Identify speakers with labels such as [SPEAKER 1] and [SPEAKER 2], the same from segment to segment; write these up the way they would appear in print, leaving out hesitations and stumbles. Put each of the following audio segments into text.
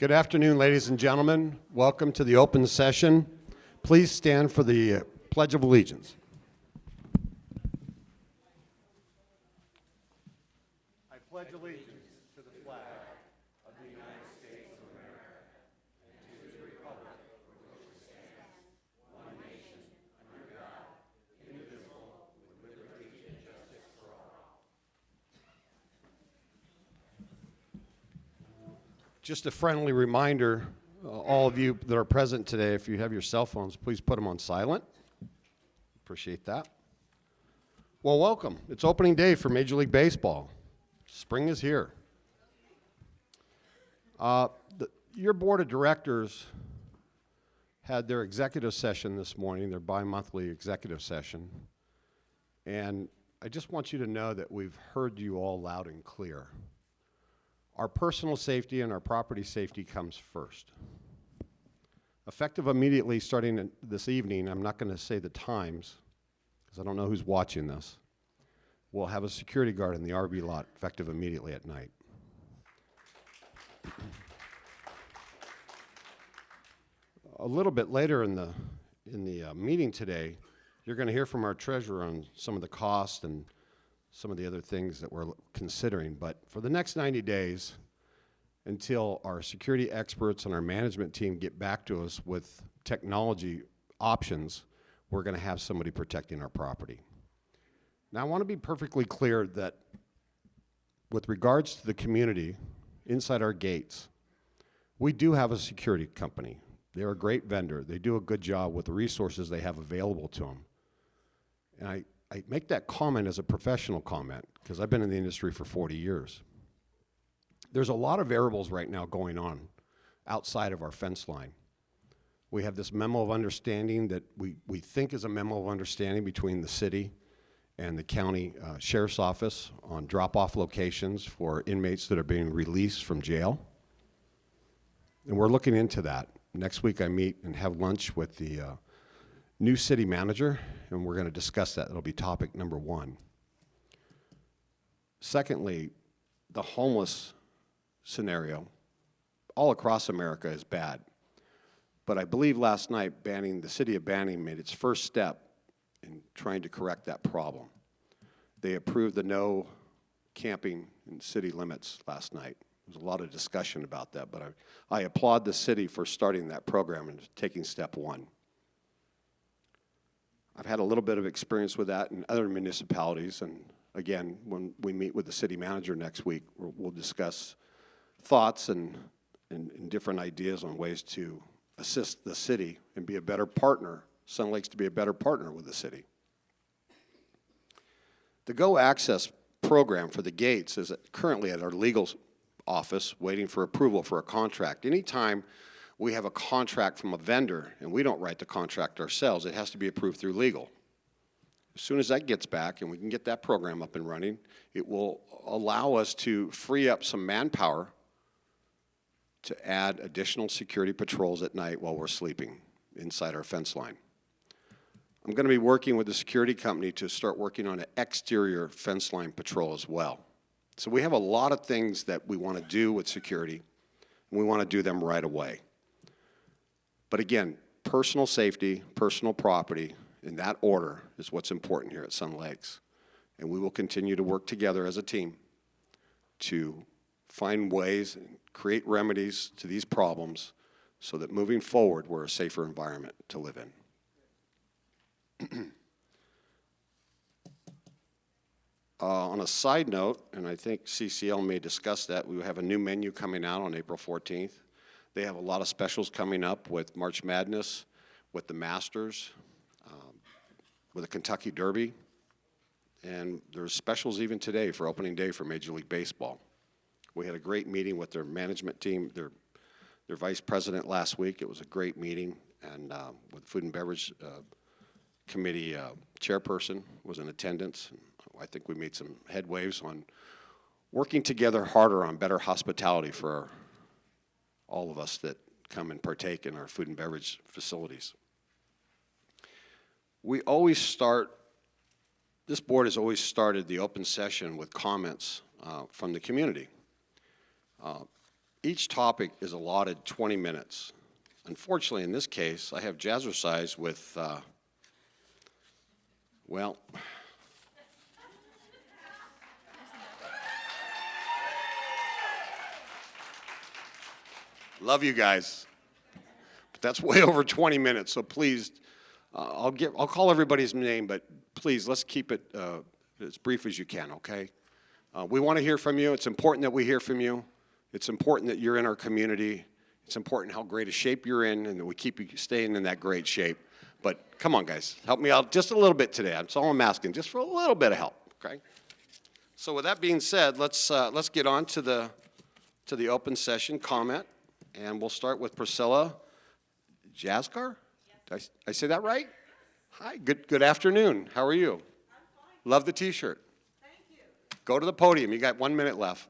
[SPEAKER 1] Good afternoon, ladies and gentlemen. Welcome to the open session. Please stand for the Pledge of Allegiance. I pledge allegiance to the flag of the United States of America and to the republic for which it stands, one nation, under God, indivisible, with liberty and justice for all. Just a friendly reminder, all of you that are present today, if you have your cell phones, please put them on silent. Appreciate that. Well, welcome. It's opening day for Major League Baseball. Spring is here. Your board of directors had their executive session this morning, their bi-monthly executive session. And I just want you to know that we've heard you all loud and clear. Our personal safety and our property safety comes first. Effective immediately starting this evening, I'm not going to say the times because I don't know who's watching this. We'll have a security guard in the RV lot effective immediately at night. A little bit later in the meeting today, you're going to hear from our treasurer on some of the costs and some of the other things that we're considering. But for the next 90 days, until our security experts and our management team get back to us with technology options, we're going to have somebody protecting our property. Now, I want to be perfectly clear that with regards to the community inside our gates, we do have a security company. They're a great vendor. They do a good job with the resources they have available to them. And I make that comment as a professional comment because I've been in the industry for 40 years. There's a lot of variables right now going on outside of our fence line. We have this memo of understanding that we think is a memo of understanding between the city and the county sheriff's office on drop-off locations for inmates that are being released from jail. And we're looking into that. Next week I meet and have lunch with the new city manager, and we're going to discuss that. It'll be topic number one. Secondly, the homeless scenario all across America is bad. But I believe last night the city of Banning made its first step in trying to correct that problem. They approved the no camping in city limits last night. There was a lot of discussion about that, but I applaud the city for starting that program and taking step one. I've had a little bit of experience with that in other municipalities, and again, when we meet with the city manager next week, we'll discuss thoughts and different ideas on ways to assist the city and be a better partner, Sun Lakes to be a better partner with the city. The Go Access program for the gates is currently at our legal office waiting for approval for a contract. Anytime we have a contract from a vendor and we don't write the contract ourselves, it has to be approved through legal. As soon as that gets back and we can get that program up and running, it will allow us to free up some manpower to add additional security patrols at night while we're sleeping inside our fence line. I'm going to be working with the security company to start working on an exterior fence line patrol as well. So we have a lot of things that we want to do with security, and we want to do them right away. But again, personal safety, personal property, in that order is what's important here at Sun Lakes. And we will continue to work together as a team to find ways and create remedies to these problems so that moving forward, we're a safer environment to live in. On a side note, and I think CCL may discuss that, we have a new menu coming out on April 14th. They have a lot of specials coming up with March Madness, with the Masters, with the Kentucky Derby, and there's specials even today for opening day for Major League Baseball. We had a great meeting with their management team, their vice president last week. It was a great meeting, and with Food and Beverage Committee chairperson was in attendance. I think we made some headways on working together harder on better hospitality for all of us that come and partake in our food and beverage facilities. We always start, this board has always started the open session with comments from the community. Each topic is allotted 20 minutes. Unfortunately, in this case, I have Jazzercise with, well, love you guys, but that's way over 20 minutes, so please, I'll call everybody's name, but please, let's keep it as brief as you can, okay? We want to hear from you. It's important that we hear from you. It's important that you're in our community. It's important how great a shape you're in and that we keep you staying in that great shape. But come on, guys, help me out just a little bit today. That's all I'm asking, just for a little bit of help, okay? So with that being said, let's get on to the open session comment, and we'll start with Priscilla Jaskar. Did I say that right? Hi, good afternoon. How are you? I'm fine. Love the T-shirt. Thank you. Go to the podium. You got 1 minute left.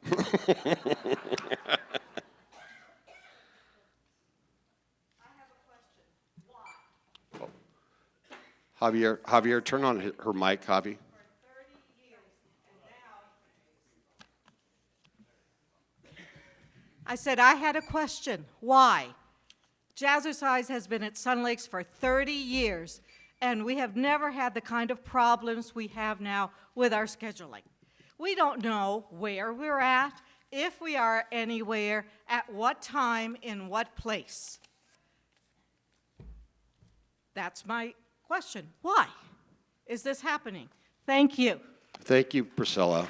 [SPEAKER 1] Javier, turn on her mic, Javi.
[SPEAKER 2] I said I had a question. Why? Jazzercise has been at Sun Lakes for 30 years, and we have never had the kind of problems we have now with our scheduling. We don't know where we're at, if we are anywhere, at what time, in what place. That's my question. Why is this happening? Thank you.
[SPEAKER 1] Thank you, Priscilla.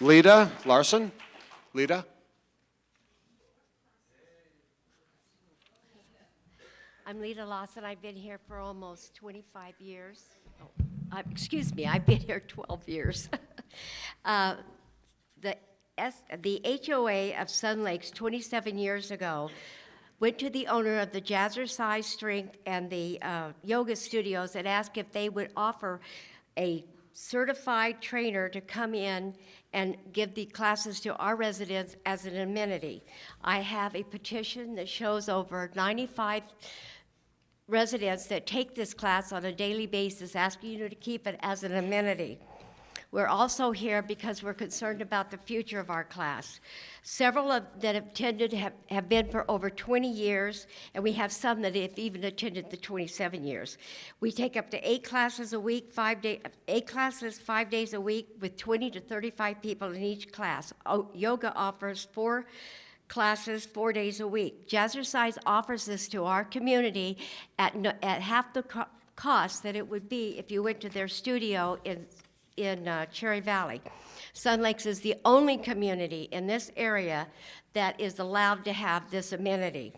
[SPEAKER 1] Lita Larson? Lita?
[SPEAKER 3] I'm Lita Lawson. I've been here for almost 25 years. Excuse me, I've been here 12 years. The HOA of Sun Lakes 27 years ago went to the owner of the Jazzercise Strength and the yoga studios and asked if they would offer a certified trainer to come in and give the classes to our residents as an amenity. I have a petition that shows over 95 residents that take this class on a daily basis asking you to keep it as an amenity. We're also here because we're concerned about the future of our class. Several that have attended have been for over 20 years, and we have some that have even attended the 27 years. We take up to 8 classes a week, 5 days a week, with 20 to 35 people in each class. Yoga offers 4 classes 4 days a week. Jazzercise offers this to our community at half the cost that it would be if you went to their studio in Cherry Valley. Sun Lakes is the only community in this area that is allowed to have this amenity.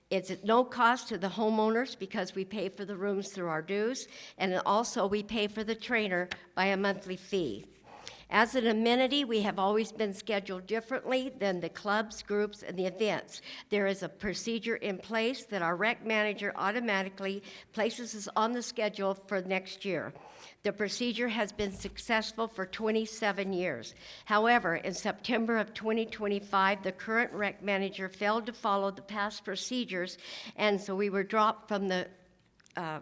[SPEAKER 3] It's at no cost to the homeowners because we pay for the rooms through our dues, and also we pay for the trainer by a monthly fee. As an amenity, we have always been scheduled differently than the clubs, groups, and the events. There is a procedure in place that our rec manager automatically places us on the schedule for next year. The procedure has been successful for 27 years. However, in September of 2025, the current rec manager failed to follow the past procedures, and so we were dropped from the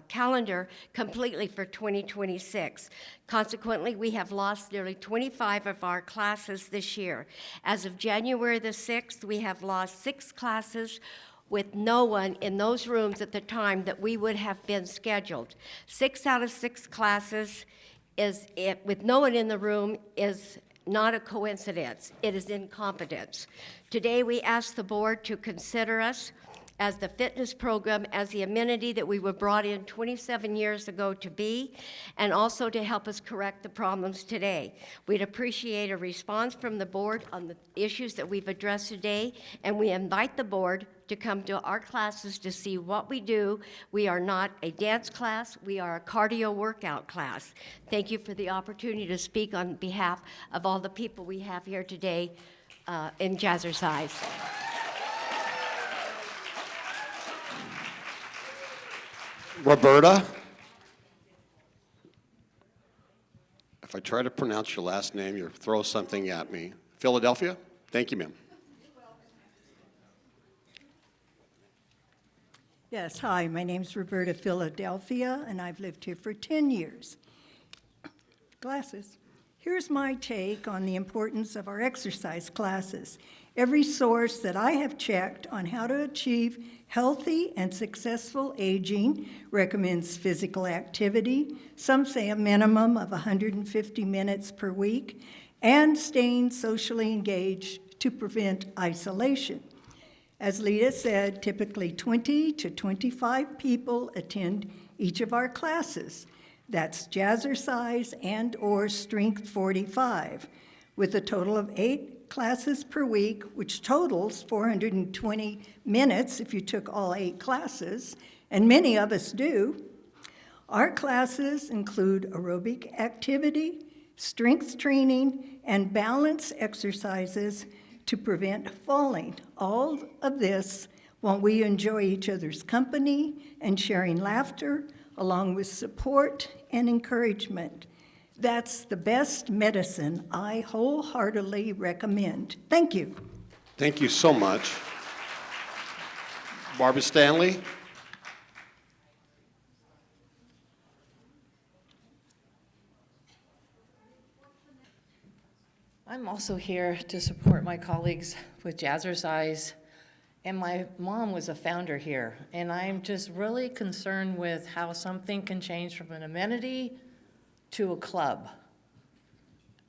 [SPEAKER 3] calendar completely for 2026. Consequently, we have lost nearly 25 of our classes this year. As of January the 6th, we have lost 6 classes with no one in those rooms at the time that we would have been scheduled. 6 out of 6 classes with no one in the room is not a coincidence. It is incompetence. Today, we ask the board to consider us as the fitness program, as the amenity that we were brought in 27 years ago to be, and also to help us correct the problems today. We'd appreciate a response from the board on the issues that we've addressed today, and we invite the board to come to our classes to see what we do. We are not a dance class, we are a cardio workout class. Thank you for the opportunity to speak on behalf of all the people we have here today in Jazzercise.
[SPEAKER 1] Roberta? If I try to pronounce your last name, you'll throw something at me. Philadelphia? Thank you, ma'am.
[SPEAKER 4] Yes, hi, my name's Roberta Philadelphia, and I've lived here for 10 years. Glasses. Here's my take on the importance of our exercise classes. Every source that I have checked on how to achieve healthy and successful aging recommends physical activity, some say a minimum of 150 minutes per week, and staying socially engaged to prevent isolation. As Lita said, typically 20 to 25 people attend each of our classes. That's Jazzercise and/or Strength 45, with a total of 8 classes per week, which totals 420 minutes if you took all 8 classes, and many of us do. Our classes include aerobic activity, strength training, and balance exercises to prevent falling. All of this while we enjoy each other's company and sharing laughter, along with support and encouragement. That's the best medicine I wholeheartedly recommend. Thank you.
[SPEAKER 1] Thank you so much. Barbara Stanley?
[SPEAKER 5] I'm also here to support my colleagues with Jazzercise, and my mom was a founder here, and I'm just really concerned with how something can change from an amenity to a club.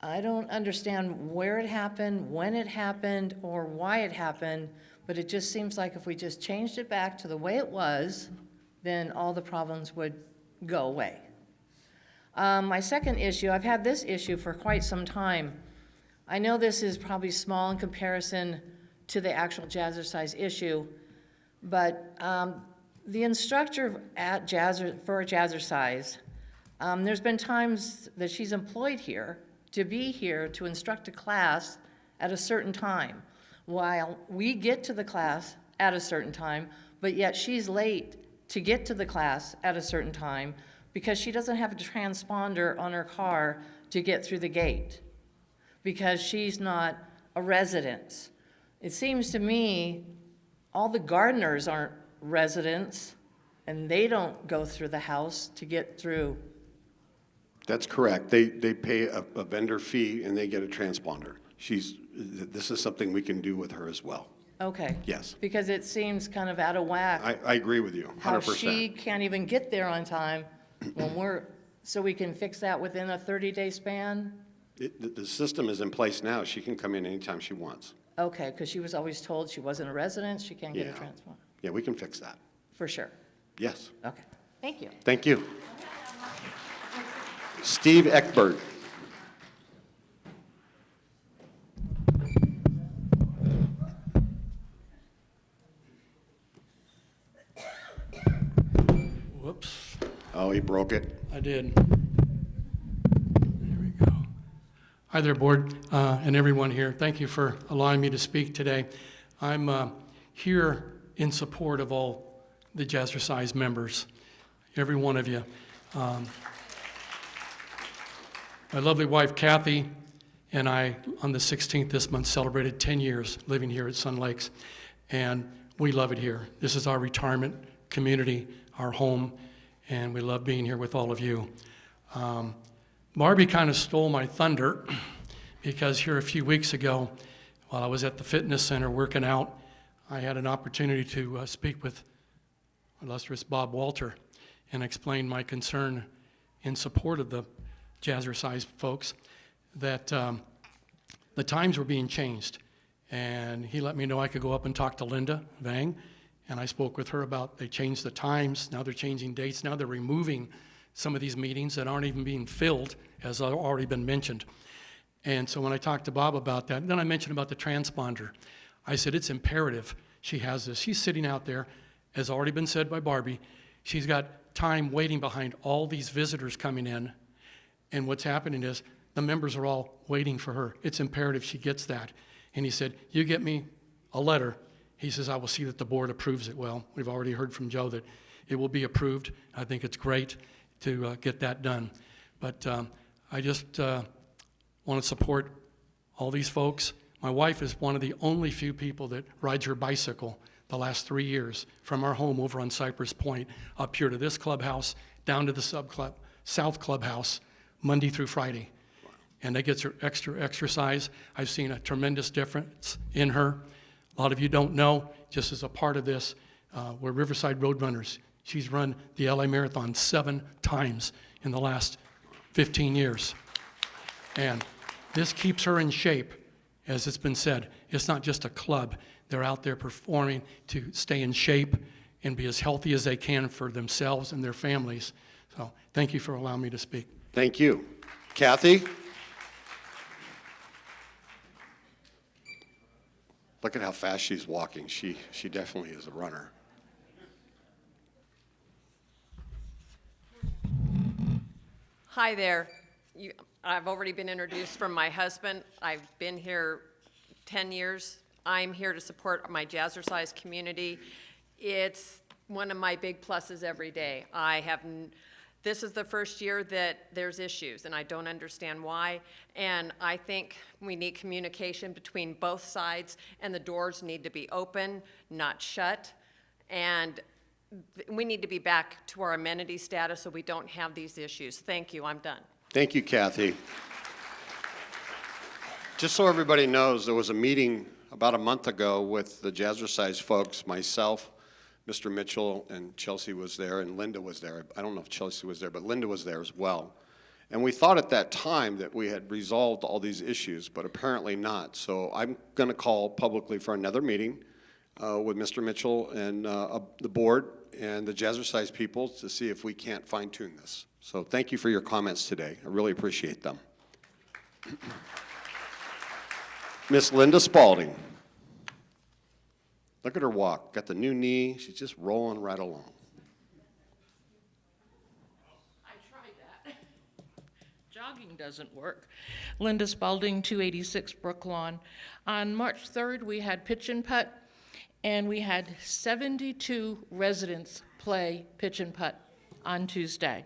[SPEAKER 5] I don't understand where it happened, when it happened, or why it happened, but it just seems like if we just changed it back to the way it was, then all the problems would go away. My second issue, I've had this issue for quite some time. I know this is probably small in comparison to the actual Jazzercise issue, but the instructor at for Jazzercise, there's been times that she's employed here to be here to instruct a class at a certain time, while we get to the class at a certain time, but yet she's late to get to the class at a certain time because she doesn't have a transponder on her car to get through the gate, because she's not a resident. It seems to me all the gardeners aren't residents, and they don't go through the house to get through.
[SPEAKER 1] That's correct. They pay a vendor fee and they get a transponder. This is something we can do with her as well.
[SPEAKER 5] Okay.
[SPEAKER 1] Yes.
[SPEAKER 5] Because it seems kind of out of whack.
[SPEAKER 1] I agree with you, 100%.
[SPEAKER 5] How she can't even get there on time when so we can fix that within a 30-day span?
[SPEAKER 1] The system is in place now. She can come in anytime she wants.
[SPEAKER 5] Okay, because she was always told she wasn't a resident, she can't get a
[SPEAKER 1] Yeah.
[SPEAKER 5] transponder.
[SPEAKER 1] Yeah, we can fix that.
[SPEAKER 5] For sure.
[SPEAKER 1] Yes.
[SPEAKER 5] Okay. Thank you.
[SPEAKER 1] Thank you. Steve Eckberg.
[SPEAKER 6] Whoops,
[SPEAKER 1] Oh, he broke it.
[SPEAKER 6] I did. There we go. Hi there, board, and everyone here. Thank you for allowing me to speak today. I'm here in support of all the Jazzercise members, every one of you. My lovely wife, Kathy, and I, on the 16th this month, celebrated 10 years living here at Sun Lakes, and we love it here. This is our retirement community, our home, and we love being here with all of you. Barbie kind of stole my thunder because here a few weeks ago, while I was at the fitness center working out, I had an opportunity to speak with illustrious Bob Walter and explain my concern in support of the Jazzercise folks, that the times were being changed. And he let me know I could go up and talk to Linda Vang, and I spoke with her about they changed the times, now they're changing dates, now they're removing some of these meetings that aren't even being filled, as already been mentioned. And so when I talked to Bob about that, then I mentioned about the transponder. I said, it's imperative she has this. She's sitting out there, as already been said by Barbie, she's got time waiting behind all these visitors coming in, and what's happening is the members are all waiting for her. It's imperative she gets that. And he said, you get me a letter. He says, I will see that the board approves it. Well, we've already heard from Joe that it will be approved. I think it's great to get that done. But I just want to support all these folks. My wife is one of the only few people that rides her bicycle the last 3 years from our home over on Cypress Point up here to this clubhouse, down to the South Clubhouse, Monday through Friday. and that gets her extra exercise. I've seen a tremendous difference in her. A lot of you don't know, just as a part of this, we're Riverside Roadrunners. She's run the LA Marathon 7 times in the last 15 years. And this keeps her in shape, as it's been said. It's not just a club. They're out there performing to stay in shape and be as healthy as they can for themselves and their families. So thank you for allowing me to speak.
[SPEAKER 1] Thank you. Kathy? Look at how fast she's walking. She definitely is a runner.
[SPEAKER 7] Hi there. I've already been introduced from my husband. I've been here 10 years. I'm here to support my Jazzercise community. It's one of my big pluses every day. This is the first year that there's issues, and I don't understand why. And I think we need communication between both sides, and the doors need to be open, not shut. And we need to be back to our amenity status so we don't have these issues. Thank you. I'm done.
[SPEAKER 1] Thank you, Kathy. Just so everybody knows, there was a meeting about a month ago with the Jazzercise folks, myself, Mr. Mitchell, and Chelsea was there, and Linda was there. I don't know if Chelsea was there, but Linda was there as well. And we thought at that time that we had resolved all these issues, but apparently not. So I'm going to call publicly for another meeting with Mr. Mitchell and the board and the Jazzercise people to see if we can't fine-tune this. So thank you for your comments today. I really appreciate them. Miss Linda Spalding. Look at her walk. Got the new knee. She's just rolling right along.
[SPEAKER 8] I tried that. Jogging doesn't work. Linda Spalding, 286 Brooklawn. On March 3rd, we had pitch and putt, and we had 72 residents play pitch and putt on Tuesday.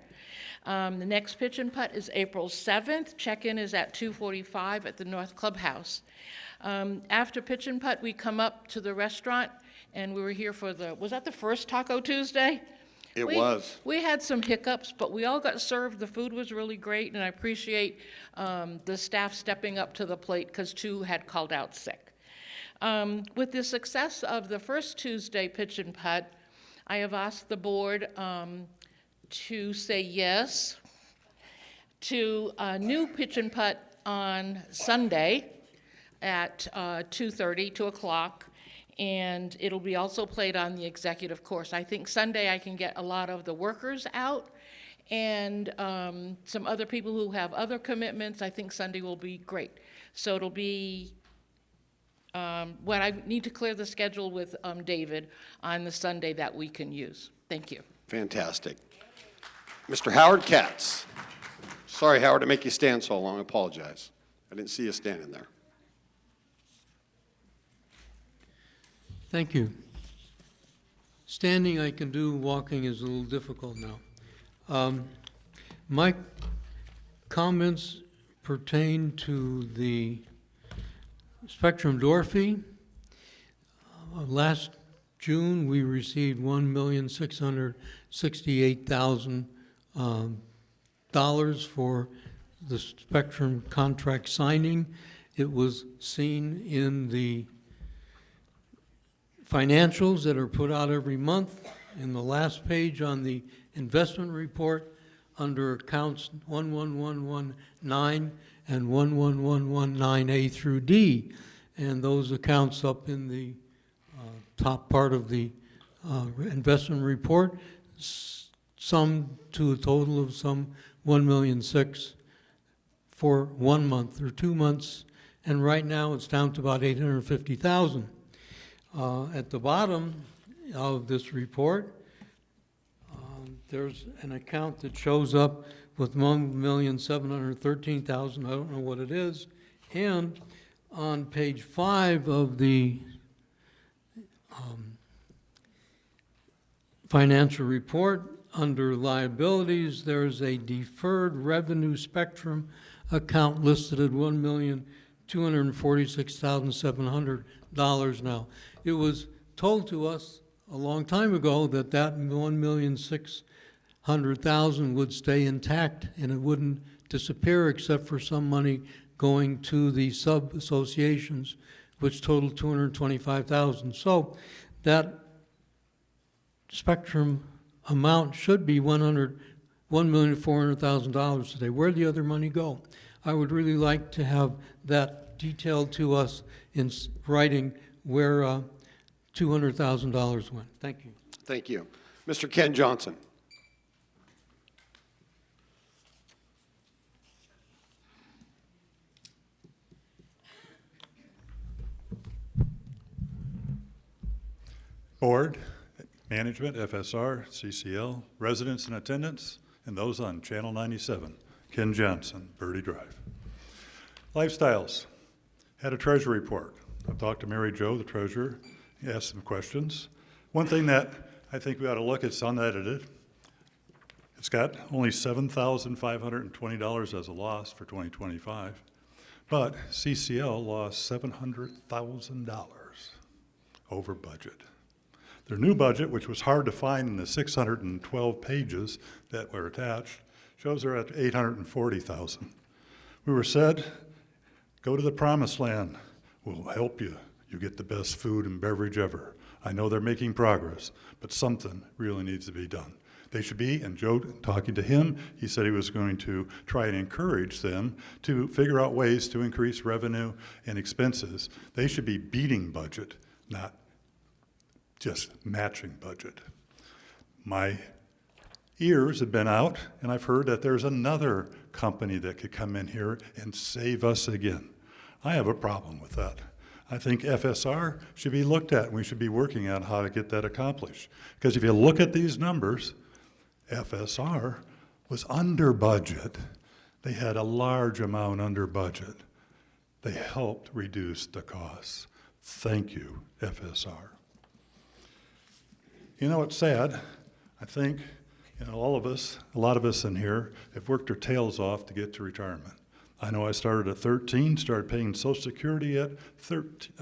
[SPEAKER 8] The next pitch and putt is April 7th. Check-in is at 2:45 at the North Clubhouse. After pitch and putt, we come up to the restaurant, and we were here for was that the first Taco Tuesday?
[SPEAKER 1] It was.
[SPEAKER 8] We had some hiccups, but we all got served. The food was really great, and I appreciate the staff stepping up to the plate because 2 had called out sick. With the success of the first Tuesday pitch and putt, I have asked the board to say yes to a new pitch and putt on Sunday at 2:30, 2 o'clock, and it'll be also played on the executive course. I think Sunday I can get a lot of the workers out and some other people who have other commitments. I think Sunday will be great. So it'll be what I need to clear the schedule with David on the Sunday that we can use. Thank you.
[SPEAKER 1] Fantastic. Mr. Howard Katz. Sorry, Howard, to make you stand so long. I apologize. I didn't see you standing there.
[SPEAKER 9] Thank you. Standing I can do, walking is a little difficult now. My comments pertain to the Spectrum door fee. Last June, we received $1,668,000 for the Spectrum contract signing. It was seen in the financials that are put out every month. In the last page on the investment report, under accounts 11119 and 11119A through D, and those accounts up in the top part of the investment report, sum to a total of some $1,600,000 for 1 month or 2 months, and right now it's down to about $850,000. At the bottom of this report, there's an account that shows up with $1,713,000. I don't know what it is. And on page 5 of the financial report, under liabilities, there's a deferred revenue Spectrum account listed at $1,246,700 now. It was told to us a long time ago that that $1,600,000 would stay intact and it wouldn't disappear except for some money going to the sub-associations, which total $225,000. So that spectrum amount should be $1,400,000 today. Where'd the other money go? I would really like to have that detailed to us in writing where $200,000 went. Thank you.
[SPEAKER 1] Thank you. Mr. Ken Johnson.
[SPEAKER 10] Board, management, FSR, CCL, residents in attendance, and those on Channel 97. Ken Johnson, Birdie Drive. Lifestyles. Had a treasury report. I've talked to Mary Jo, the treasurer, asked some questions. One thing that I think we ought to look at, it's unedited. It's got only $7,520 as a loss for 2025, but CCL lost $700,000 over budget. Their new budget, which was hard to find in the 612 pages that were attached, shows they're at $840,000. We were said, go to the promised land. We'll help you. You get the best food and beverage ever. I know they're making progress, but something really needs to be done. They should be, and Joe, talking to him, he said he was going to try and encourage them to figure out ways to increase revenue and expenses. They should be beating budget, not just matching budget. My ears have been out, and I've heard that there's another company that could come in here and save us again. I have a problem with that. I think FSR should be looked at, and we should be working on how to get that accomplished. Because if you look at these numbers, FSR was under budget. They had a large amount under budget. They helped reduce the costs. Thank you, FSR. You know, it's sad. I think, all of us, a lot of us in here, have worked our tails off to get to retirement. I know I started at 13, started paying Social Security at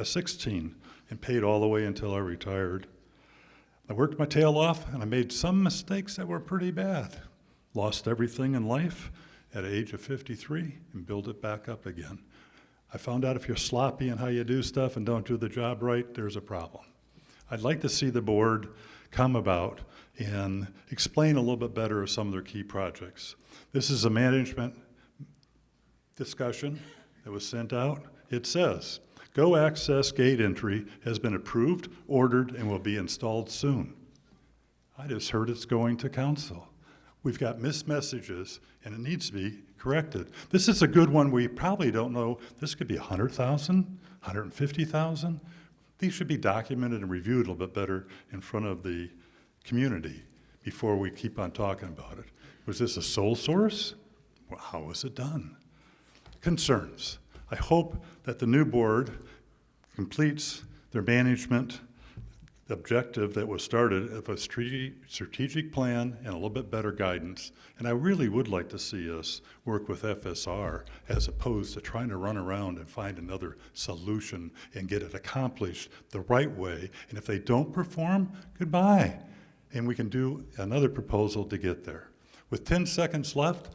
[SPEAKER 10] 16, and paid all the way until I retired. I worked my tail off, and I made some mistakes that were pretty bad. Lost everything in life at the age of 53 and built it back up again. I found out if you're sloppy in how you do stuff and don't do the job right, there's a problem. I'd like to see the board come about and explain a little bit better of some of their key projects. This is a management discussion that was sent out. It says, Go Access gate entry has been approved, ordered, and will be installed soon. I just heard it's going to council. We've got missed messages, and it needs to be corrected. This is a good one. We probably don't know. This could be 100,000, 150,000. These should be documented and reviewed a little bit better in front of the community before we keep on talking about it. Was this a sole source? Well, how was it done? Concerns. I hope that the new board completes their management objective that was started of a strategic plan and a little bit better guidance. And I really would like to see us work with FSR as opposed to trying to run around and find another solution and get it accomplished the right way. And if they don't perform, goodbye. And we can do another proposal to get there. With 10 seconds left,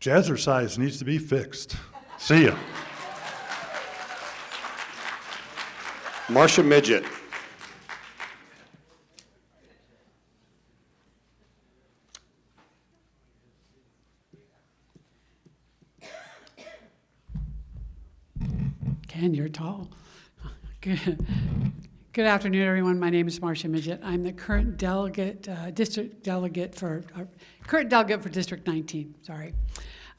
[SPEAKER 10] Jazzercise needs to be fixed. See ya.
[SPEAKER 1] Marcia Midget.
[SPEAKER 11] Ken, you're tall. Good afternoon, everyone. My name is Marcia Midget. I'm the current delegate, current delegate for District 19. Sorry.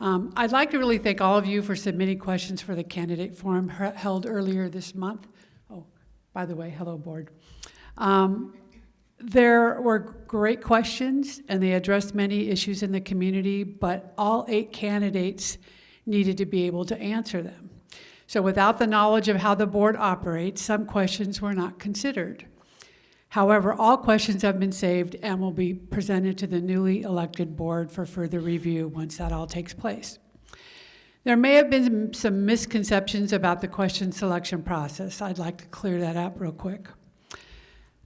[SPEAKER 11] I'd like to really thank all of you for submitting questions for the candidate forum held earlier this month. Oh, by the way, hello, board. There were great questions, and they addressed many issues in the community, but all 8 candidates needed to be able to answer them. So without the knowledge of how the board operates, some questions were not considered. However, all questions have been saved and will be presented to the newly elected board for further review once that all takes place. There may have been some misconceptions about the question selection process. I'd like to clear that up real quick.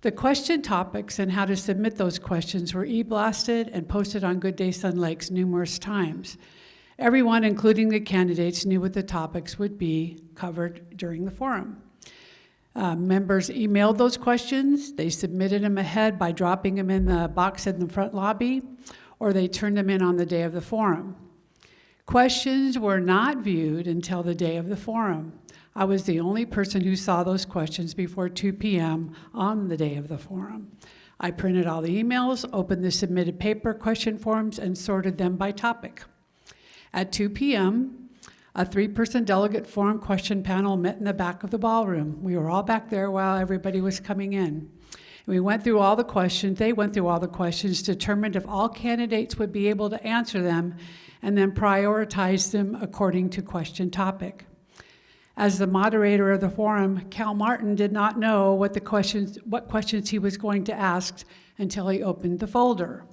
[SPEAKER 11] The question topics and how to submit those questions were e-blasted and posted on Good Day Sun Lakes numerous times. Everyone, including the candidates, knew what the topics would be covered during the forum. Members emailed those questions. They submitted them ahead by dropping them in the box in the front lobby, or they turned them in on the day of the forum. Questions were not viewed until the day of the forum. I was the only person who saw those questions before 2 p.m. on the day of the forum. I printed all the emails, opened the submitted paper question forms, and sorted them by topic. At 2 p.m., a 3-person delegate forum question panel met in the back of the ballroom. We were all back there while everybody was coming in. We went through all the questions, they went through all the questions, determined if all candidates would be able to answer them, and then prioritized them according to question topic. As the moderator of the forum, Cal Martin did not know what questions he was going to ask until he opened the folder.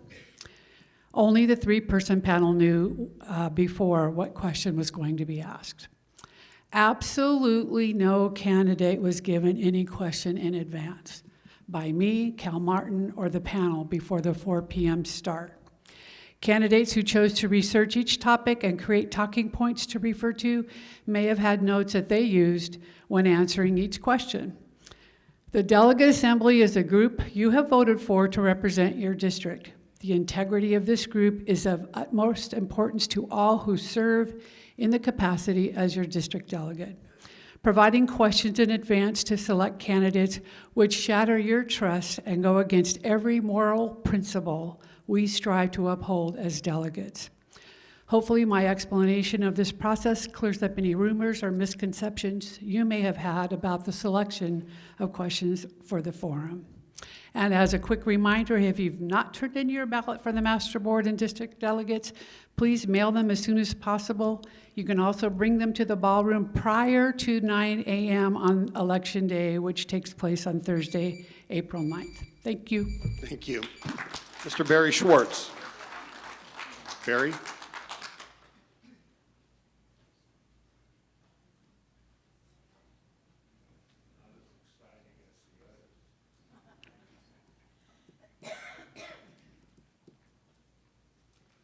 [SPEAKER 11] Only the 3-person panel knew before what question was going to be asked. Absolutely no candidate was given any question in advance by me, Cal Martin, or the panel before the 4 p.m. start. Candidates who chose to research each topic and create talking points to refer to may have had notes that they used when answering each question. The Delegate Assembly is a group you have voted for to represent your district. The integrity of this group is of utmost importance to all who serve in the capacity as your district delegate. Providing questions in advance to select candidates would shatter your trust and go against every moral principle we strive to uphold as delegates. Hopefully, my explanation of this process clears up any rumors or misconceptions you may have had about the selection of questions for the forum. And as a quick reminder, if you've not turned in your ballot for the Master Board and district delegates, please mail them as soon as possible. You can also bring them to the ballroom prior to 9 a.m. on Election Day, which takes place on Thursday, April 9th. Thank you.
[SPEAKER 1] Thank you. Mr. Barry Schwartz. Barry?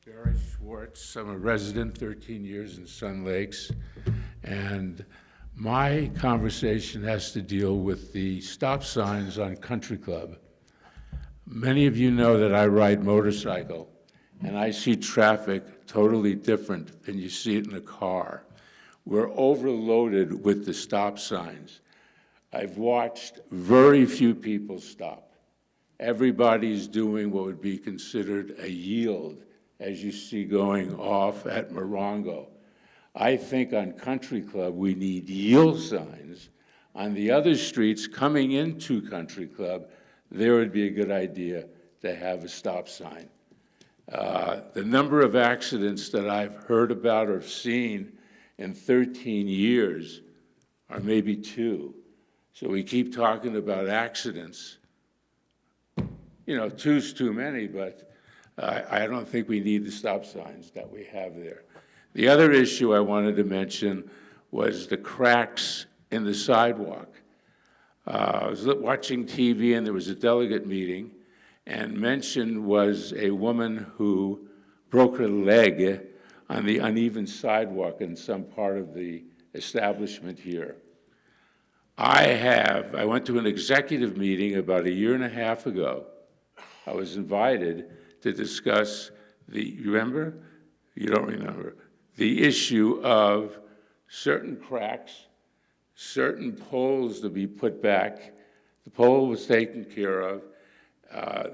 [SPEAKER 12] Barry Schwartz. I'm a resident, 13 years in Sun Lakes, and my conversation has to deal with the stop signs on Country Club. Many of you know that I ride motorcycle, and I see traffic totally different than you see it in a car. We're overloaded with the stop signs. I've watched very few people stop. Everybody's doing what would be considered a yield, as you see going off at Morongo. I think on Country Club, we need yield signs. On the other streets coming into Country Club, there would be a good idea to have a stop sign. The number of accidents that I've heard about or seen in 13 years are maybe 2. So we keep talking about accidents. You know, 2's too many, but I don't think we need the stop signs that we have there. The other issue I wanted to mention was the cracks in the sidewalk. I was watching TV and there was a delegate meeting, and mentioned was a woman who broke her leg on the uneven sidewalk in some part of the establishment here. I went to an executive meeting about a year and a half ago. I was invited to discuss you remember? You don't remember. The issue of certain cracks, certain poles to be put back. The pole was taken care of.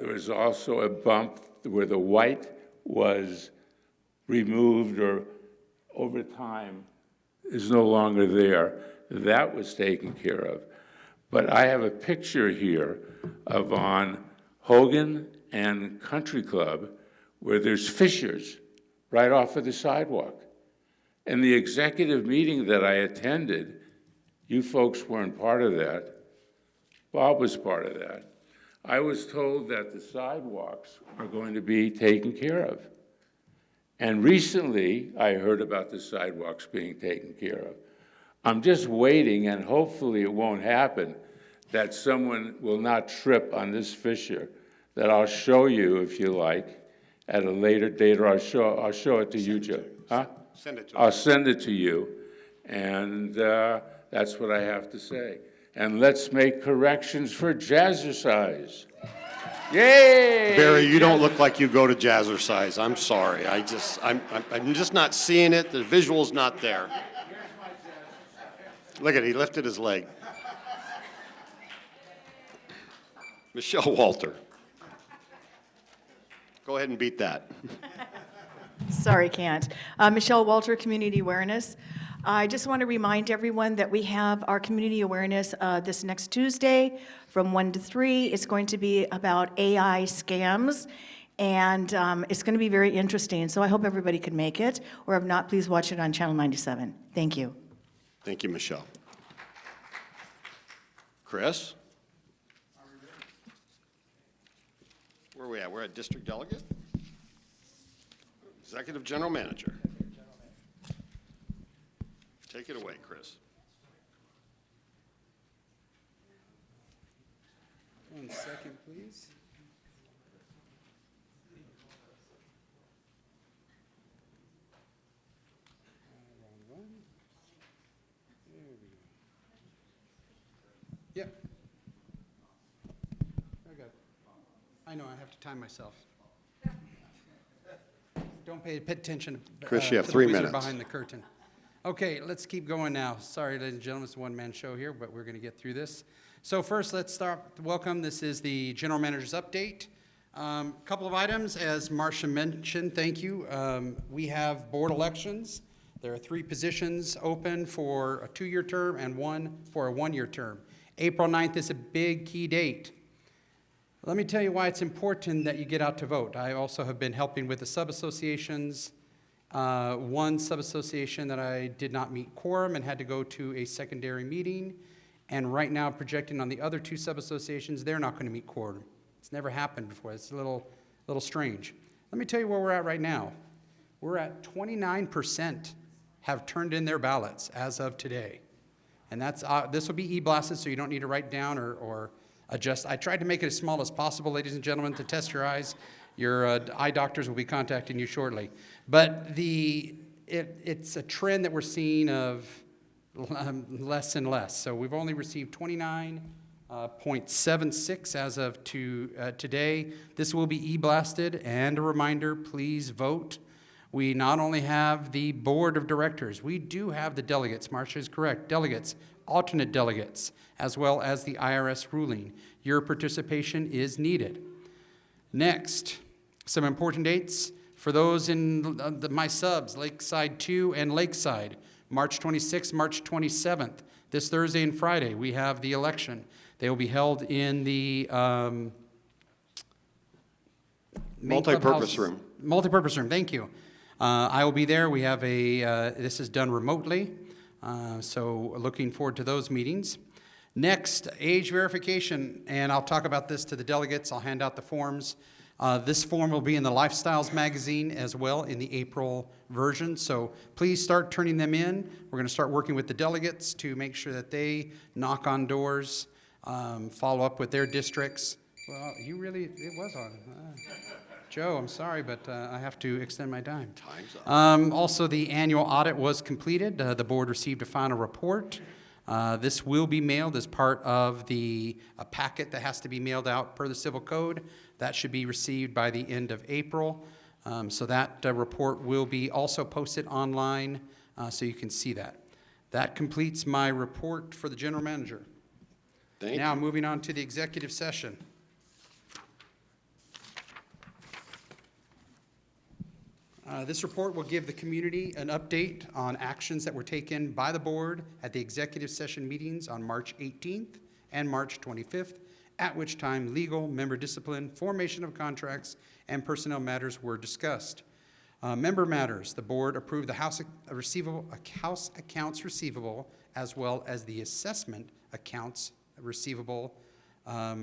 [SPEAKER 12] There was also a bump where the white was removed or over time is no longer there. That was taken care of. But I have a picture here of on Hogan and Country Club where there's fissures right off of the sidewalk. In the executive meeting that I attended, you folks weren't part of that. Bob was part of that. I was told that the sidewalks are going to be taken care of. And recently, I heard about the sidewalks being taken care of. I'm just waiting, and hopefully it won't happen, that someone will not trip on this fissure that I'll show you, if you like, at a later date, or I'll show it to you, Joe. Huh?
[SPEAKER 1] Send it to
[SPEAKER 12] I'll
[SPEAKER 1] us.
[SPEAKER 12] send it to you, and that's what I have to say. And let's make corrections for Jazzercise. Yay!
[SPEAKER 1] Barry, you don't look like you go to Jazzercise. I'm sorry. I'm just not seeing it. The visual's not there. Look at it. He lifted his leg. Michelle Walter. Go ahead and beat that.
[SPEAKER 13] Sorry, can't. Michelle Walter, Community Awareness. I just want to remind everyone that we have our community awareness this next Tuesday from 1 to 3. It's going to be about AI scams, and it's going to be very interesting. So I hope everybody can make it, or if not, please watch it on Channel 97. Thank you.
[SPEAKER 1] Thank you, Michelle. Chris? Where are we at? We're at District Delegate? Executive General Manager. Take it away, Chris.
[SPEAKER 14] One second, please. Wrong one. There we go. Yep. I got it. I know, I have to time myself. Don't pay attention.
[SPEAKER 1] Chris, you have
[SPEAKER 14] to the
[SPEAKER 1] 3
[SPEAKER 14] wizard
[SPEAKER 1] minutes.
[SPEAKER 14] behind the curtain. Okay, let's keep going now. Sorry, ladies and gentlemen, it's a one-man show here, but we're going to get through this. So first, let's start. Welcome. This is the General Manager's update. Couple of items, as Marcia mentioned. Thank you. We have board elections. There are 3 positions open for a 2-year term and 1 for a 1-year term. April 9th is a big key date. Let me tell you why it's important that you get out to vote. I also have been helping with the sub-associations. One sub-association that I did not meet quorum and had to go to a secondary meeting. And right now, projecting on the other 2 sub-associations, they're not going to meet quorum. It's never happened before. It's a little strange. Let me tell you where we're at right now. We're at 29% have turned in their ballots as of today. And that's this will be e-blasted, so you don't need to write down or adjust. I tried to make it as small as possible, ladies and gentlemen, to test your eyes. Your eye doctors will be contacting you shortly. But it's a trend that we're seeing of less and less. So we've only received 29.76 as of today. This will be e-blasted, and a reminder, please vote. We not only have the board of directors, we do have the delegates. Marcia is correct. Delegates, alternate delegates, as well as the IRS ruling. Your participation is needed. Next, some important dates for those in my subs, Lakeside 2 and Lakeside. March 26th, March 27th. This Thursday and Friday, we have the election. They will be held in the main
[SPEAKER 1] Multipurpose
[SPEAKER 14] clubhouse.
[SPEAKER 1] room.
[SPEAKER 14] Multipurpose room, thank you. I will be there. We have this is done remotely, so looking forward to those meetings. Next, age verification, and I'll talk about this to the delegates. I'll hand out the forms. This form will be in the Lifestyles magazine as well in the April version, so please start turning them in. We're going to start working with the delegates to make sure that they knock on doors, follow up with their districts. Well, it was on. Joe, I'm sorry, but I have to extend my time.
[SPEAKER 1] Time's up.
[SPEAKER 14] Also, the annual audit was completed. The board received a final report. This will be mailed as part of a packet that has to be mailed out per the civil code. That should be received by the end of April. So that report will be also posted online so you can see that. That completes my report for the general manager.
[SPEAKER 1] Thank
[SPEAKER 14] Now,
[SPEAKER 1] you.
[SPEAKER 14] moving on to the executive session. This report will give the community an update on actions that were taken by the board at the executive session meetings on March 18th and March 25th, at which time legal, member discipline, formation of contracts, and personnel matters were discussed. Member matters, the board approved the house accounts receivable as well as the assessment accounts receivable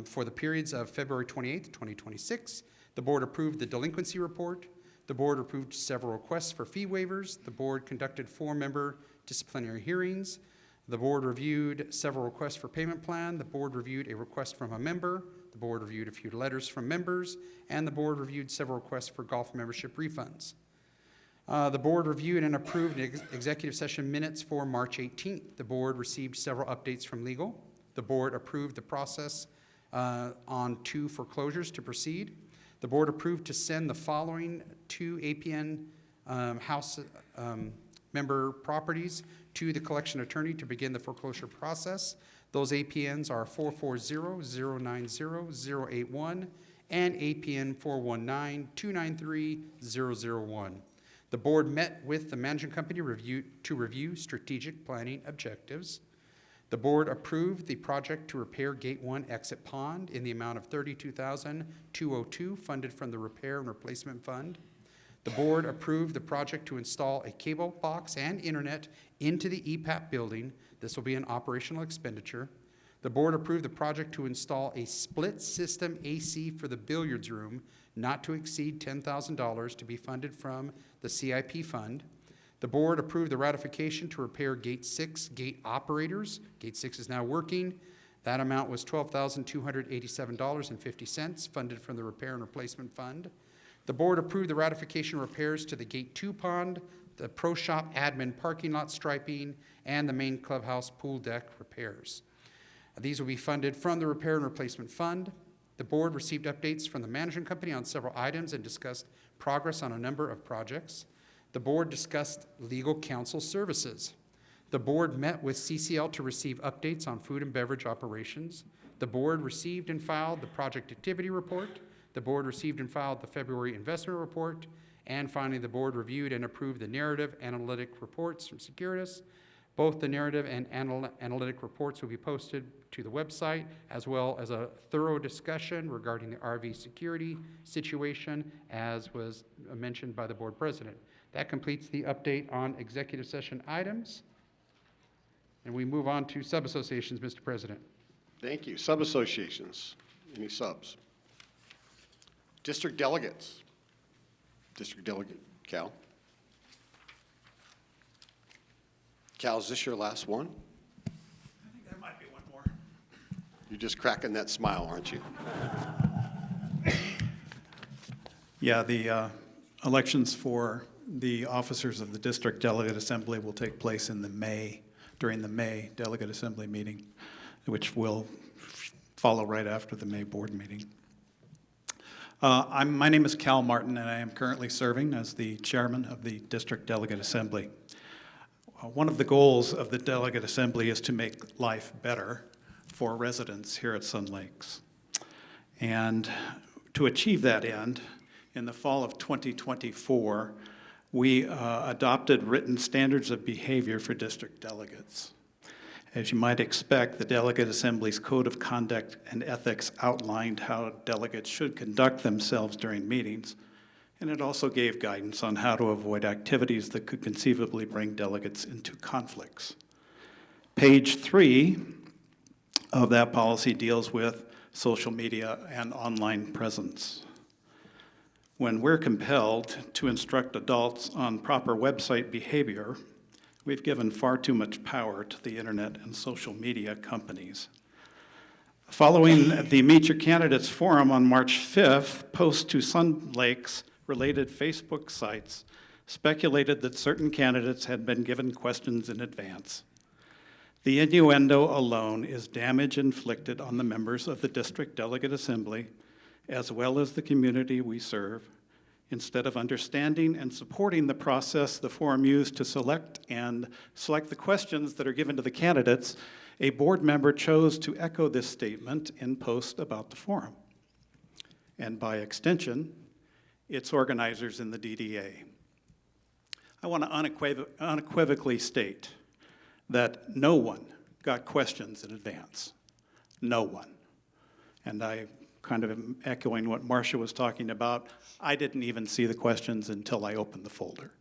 [SPEAKER 14] for the periods of February 28th, 2026. The board approved the delinquency report. The board approved several requests for fee waivers. The board conducted 4-member disciplinary hearings. The board reviewed several requests for payment plan. The board reviewed a request from a member. The board reviewed a few letters from members, and the board reviewed several requests for golf membership refunds. The board reviewed and approved executive session minutes for March 18th. The board received several updates from legal. The board approved the process on 2 foreclosures to proceed. The board approved to send the following 2 APN house member properties to the collection attorney to begin the foreclosure process. Those APNs are 440-090-081 and APN 419-293-001. The board met with the management company to review strategic planning objectives. The board approved the project to repair Gate 1 exit pond in the amount of $32,202 funded from the Repair and Replacement Fund. The board approved the project to install a cable box and internet into the EPAP building. This will be an operational expenditure. The board approved the project to install a split system AC for the billiards room, not to exceed $10,000, to be funded from the CIP fund. The board approved the ratification to repair Gate 6 gate operators. Gate 6 is now working. That amount was $12,287.50, funded from the Repair and Replacement Fund. The board approved the ratification repairs to the Gate 2 pond, the Pro Shop admin parking lot striping, and the main clubhouse pool deck repairs. These will be funded from the Repair and Replacement Fund. The board received updates from the management company on several items and discussed progress on a number of projects. The board discussed legal counsel services. The board met with CCL to receive updates on food and beverage operations. The board received and filed the project activity report. The board received and filed the February investment report. And finally, the board reviewed and approved the narrative analytic reports from Securitas. Both the narrative and analytic reports will be posted to the website, as well as a thorough discussion regarding the RV security situation, as was mentioned by the board president. That completes the update on executive session items. And we move on to sub-associations, Mr. President.
[SPEAKER 1] Thank you. Sub-associations. Any subs? District delegates. District delegate, Cal. Cal, is this your last one?
[SPEAKER 15] I think there might be one more.
[SPEAKER 1] You're just cracking that smile, aren't you?
[SPEAKER 15] Yeah, the elections for the officers of the District Delegate Assembly will take place in during the May Delegate Assembly meeting, which will follow right after the May board meeting. My name is Cal Martin, and I am currently serving as the chairman of the District Delegate Assembly. One of the goals of the Delegate Assembly is to make life better for residents here at Sun Lakes. And to achieve that end, in the fall of 2024, we adopted written standards of behavior for district delegates. As you might expect, the Delegate Assembly's Code of Conduct and Ethics outlined how delegates should conduct themselves during meetings, and it also gave guidance on how to avoid activities that could conceivably bring delegates into conflicts. Page 3 of that policy deals with social media and online presence. When we're compelled to instruct adults on proper website behavior, we've given far too much power to the internet and social media companies. Following the Meet Your Candidates Forum on March 5th, posts to Sun Lakes related Facebook sites speculated that certain candidates had been given questions in advance. The innuendo alone is damage inflicted on the members of the District Delegate Assembly, as well as the community we serve, instead of understanding and supporting the process the forum used to select the questions that are given to the candidates. A board member chose to echo this statement in post about the forum, and by extension, its organizers in the DDA. I want to unequivocally state that no one got questions in advance. No one. And I kind of am echoing what Marcia was talking about. I didn't even see the questions until I opened the folder.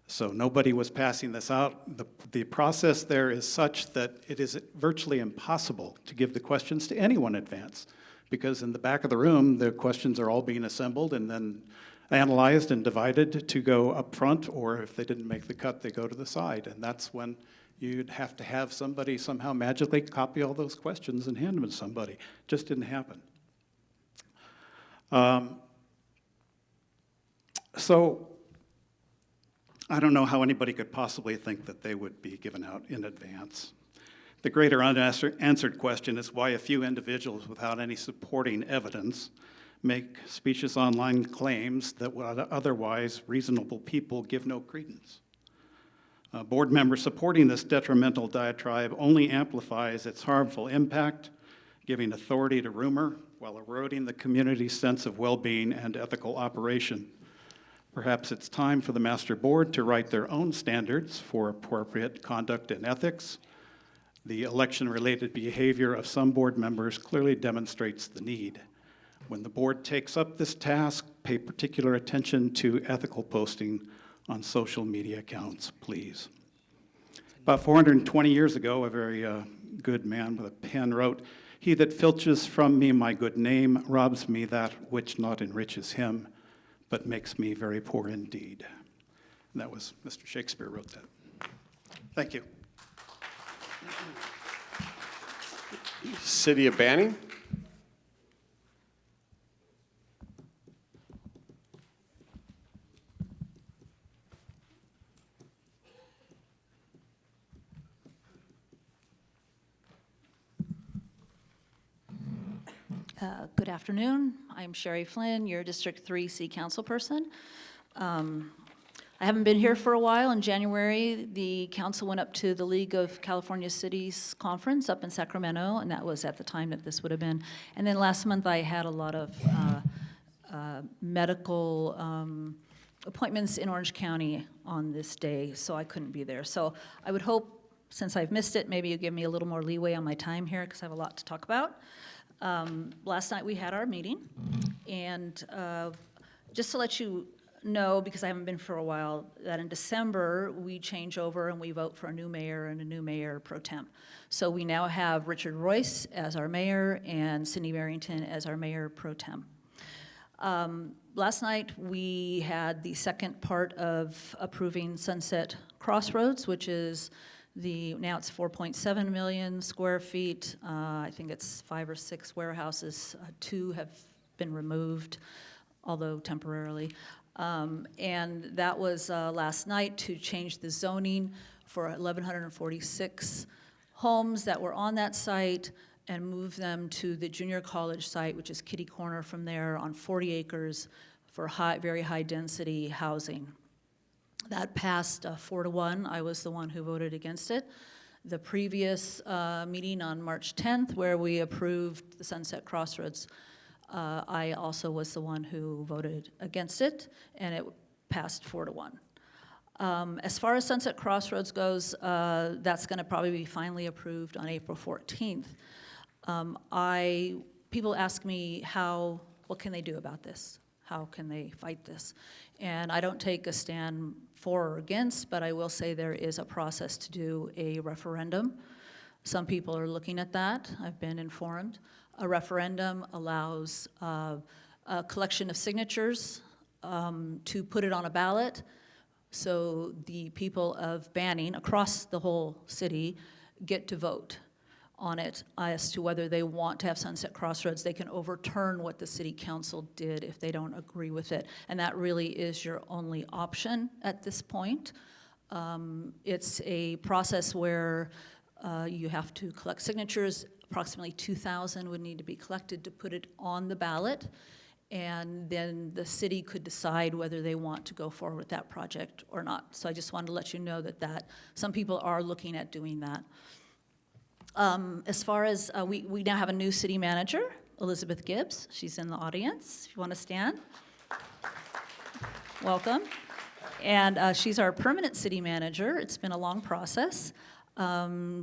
[SPEAKER 15] So nobody was passing this out. The process there is such that it is virtually impossible to give the questions to anyone in advance, because in the back of the room, the questions are all being assembled and then analyzed and divided to go up front, or if they didn't make the cut, they go to the side. And that's when you'd have to have somebody somehow magically copy all those questions and hand them to somebody. Just didn't happen. So I don't know how anybody could possibly think that they would be given out in advance. The greater unanswered question is why a few individuals without any supporting evidence make specious online claims that would otherwise reasonable people give no credence. Board members supporting this detrimental diatribe only amplifies its harmful impact, giving authority to rumor while eroding the community's sense of well-being and ethical operation. Perhaps it's time for the Master Board to write their own standards for appropriate conduct and ethics. The election-related behavior of some board members clearly demonstrates the need. When the board takes up this task, pay particular attention to ethical posting on social media accounts, please. About 420 years ago, a very good man with a pen wrote, "He that filches from me my good name robs me that which not enriches him, but makes me very poor indeed." And that was Mr. Shakespeare wrote that. Thank you.
[SPEAKER 1] City of Banning?
[SPEAKER 16] Good afternoon. I'm Sherry Flynn, your District 3 City Council person. I haven't been here for a while. In January, the council went up to the League of California Cities conference up in Sacramento, and that was at the time that this would have been. And then last month, I had a lot of medical appointments in Orange County on this day, so I couldn't be there. So I would hope, since I've missed it, maybe you give me a little more leeway on my time here, because I have a lot to talk about. Last night we had our meeting, and just to let you know, because I haven't been for a while, that in December we change over and we vote for a new mayor and a new mayor pro tem. So we now have Richard Royce as our mayor and Cindy Barrington as our mayor pro tem. Last night we had the second part of approving Sunset Crossroads, which is now it's 4.7 million square feet. I think it's 5 or 6 warehouses. 2 have been removed, although temporarily. And that was last night to change the zoning for 1,146 homes that were on that site and move them to the junior college site, which is kitty corner from there on 40 acres for very high density housing. That passed 4-1. I was the one who voted against it. The previous meeting on March 10th, where we approved the Sunset Crossroads, I also was the one who voted against it, and it passed 4-1. As far as Sunset Crossroads goes, that's going to probably be finally approved on April 14th. People ask me what can they do about this? How can they fight this? And I don't take a stand for or against, but I will say there is a process to do a referendum. Some people are looking at that. I've been informed. A referendum allows a collection of signatures to put it on a ballot, so the people of Banning across the whole city get to vote on it as to whether they want to have Sunset Crossroads. They can overturn what the city council did if they don't agree with it. And that really is your only option at this point. It's a process where you have to collect signatures. Approximately 2,000 would need to be collected to put it on the ballot. And then the city could decide whether they want to go forward with that project or not. So I just wanted to let you know that some people are looking at doing that. As far as, we now have a new city manager, Elizabeth Gibbs. She's in the audience, if you want to stand. Welcome. And she's our permanent city manager. It's been a long process.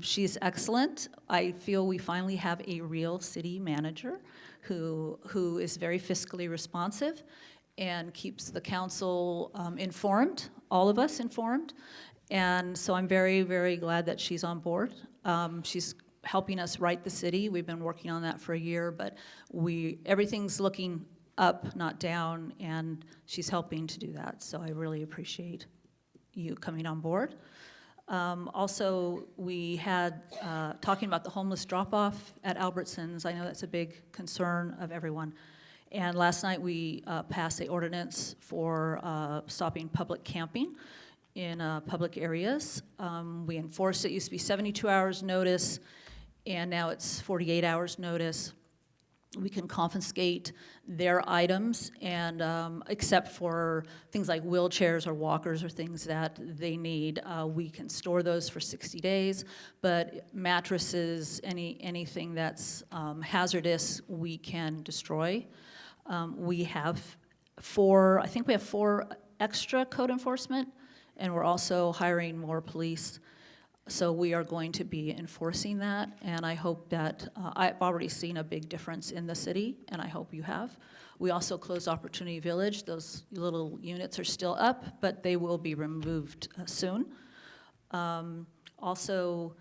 [SPEAKER 16] She's excellent. I feel we finally have a real city manager who is very fiscally responsive and keeps the council informed, all of us informed. And so I'm very, very glad that she's on board. She's helping us write the city. We've been working on that for a year, but everything's looking up, not down, and she's helping to do that. So I really appreciate you coming on board. Also, we had, talking about the homeless drop-off at Albertsons, I know that's a big concern of everyone. And last night, we passed the ordinance for stopping public camping in public areas. We enforced, it used to be 72 hours notice, and now it's 48 hours notice. We can confiscate their items, and except for things like wheelchairs or walkers or things that they need, we can store those for 60 days. But mattresses, anything that's hazardous, we can destroy. We have I think we have 4 extra code enforcement, and we're also hiring more police. So we are going to be enforcing that, and I hope that, I've already seen a big difference in the city, and I hope you have. We also closed Opportunity Village. Those little units are still up, but they will be removed soon. Also,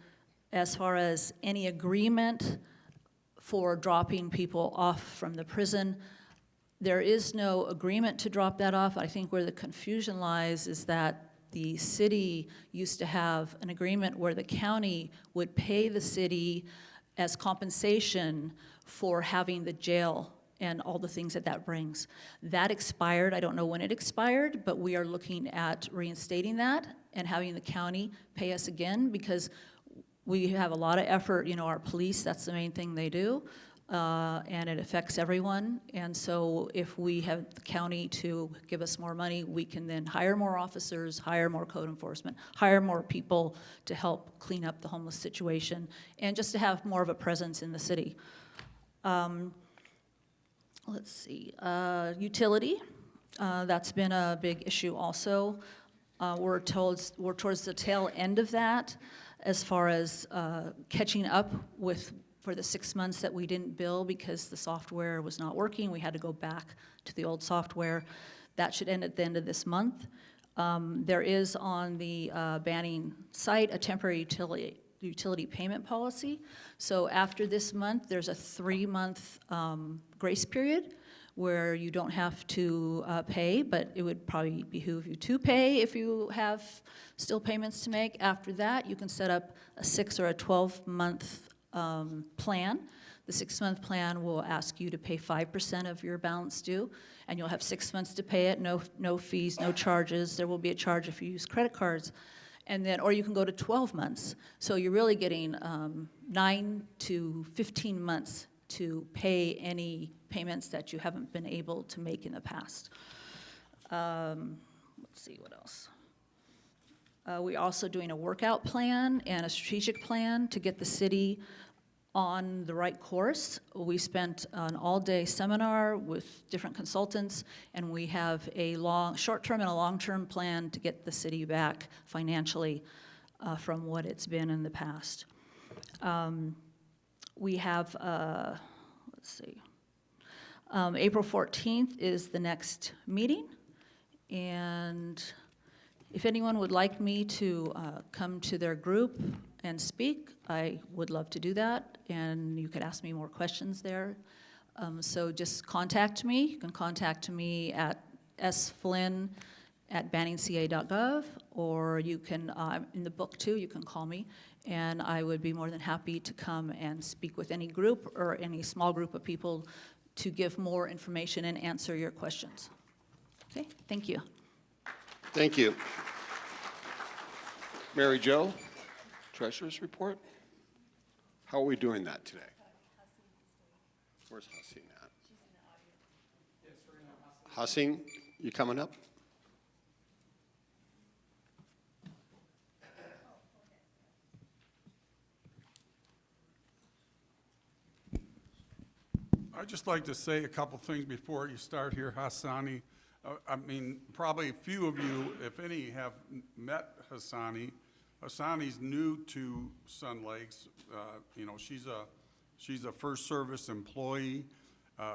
[SPEAKER 16] as far as any agreement for dropping people off from the prison, there is no agreement to drop that off. I think where the confusion lies is that the city used to have an agreement where the county would pay the city as compensation for having the jail and all the things that that brings. That expired. I don't know when it expired, but we are looking at reinstating that and having the county pay us again, because we have a lot of effort. You know, our police, that's the main thing they do. And it affects everyone. And so if we have the county to give us more money, we can then hire more officers, hire more code enforcement, hire more people to help clean up the homeless situation, and just to have more of a presence in the city. Let's see, utility, that's been a big issue also. We're towards the tail end of that as far as catching up for the 6 months that we didn't bill because the software was not working. We had to go back to the old software. That should end at the end of this month. There is on the Banning site a temporary utility payment policy. So after this month, there's a 3-month grace period where you don't have to pay, but it would probably behoove you to pay if you have still payments to make. After that, you can set up a 6 or a 12-month plan. The 6-month plan will ask you to pay 5% of your balance due, and you'll have 6 months to pay it, no fees, no charges. There will be a charge if you use credit cards. And then, or you can go to 12 months. So you're really getting 9 to 15 months to pay any payments that you haven't been able to make in the past. Let's see, what else? We're also doing a workout plan and a strategic plan to get the city on the right course. We spent an all-day seminar with different consultants, and we have a short-term and a long-term plan to get the city back financially from what it's been in the past. We have, let's see, April 14th is the next meeting, and if anyone would like me to come to their group and speak, I would love to do that, and you could ask me more questions there. So just contact me. You can contact me at sflynn@banningca.gov, or you can, in the book too, you can call me, and I would be more than happy to come and speak with any group or any small group of people to give more information and answer your questions. Okay, thank you.
[SPEAKER 1] Thank you. Mary Jo, Treasurer's Report. How are we doing that today? Where's Haseen at? Haseen, you coming up?
[SPEAKER 17] I'd just like to say a couple things before you start here, Hassani. I mean, probably a few of you, if any, have met Hassani. Hassani's new to Sun Lakes. You know, she's a First Service employee.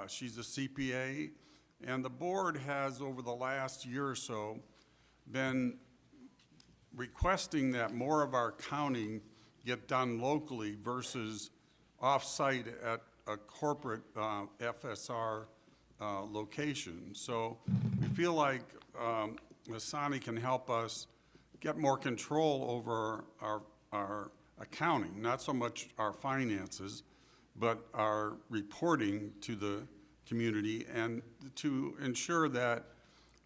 [SPEAKER 17] She's a CPA. And the board has, over the last year or so, been requesting that more of our counting get done locally versus off-site at a corporate FSR location. So we feel like Hassani can help us get more control over our accounting, not so much our finances, but our reporting to the community, and to ensure that,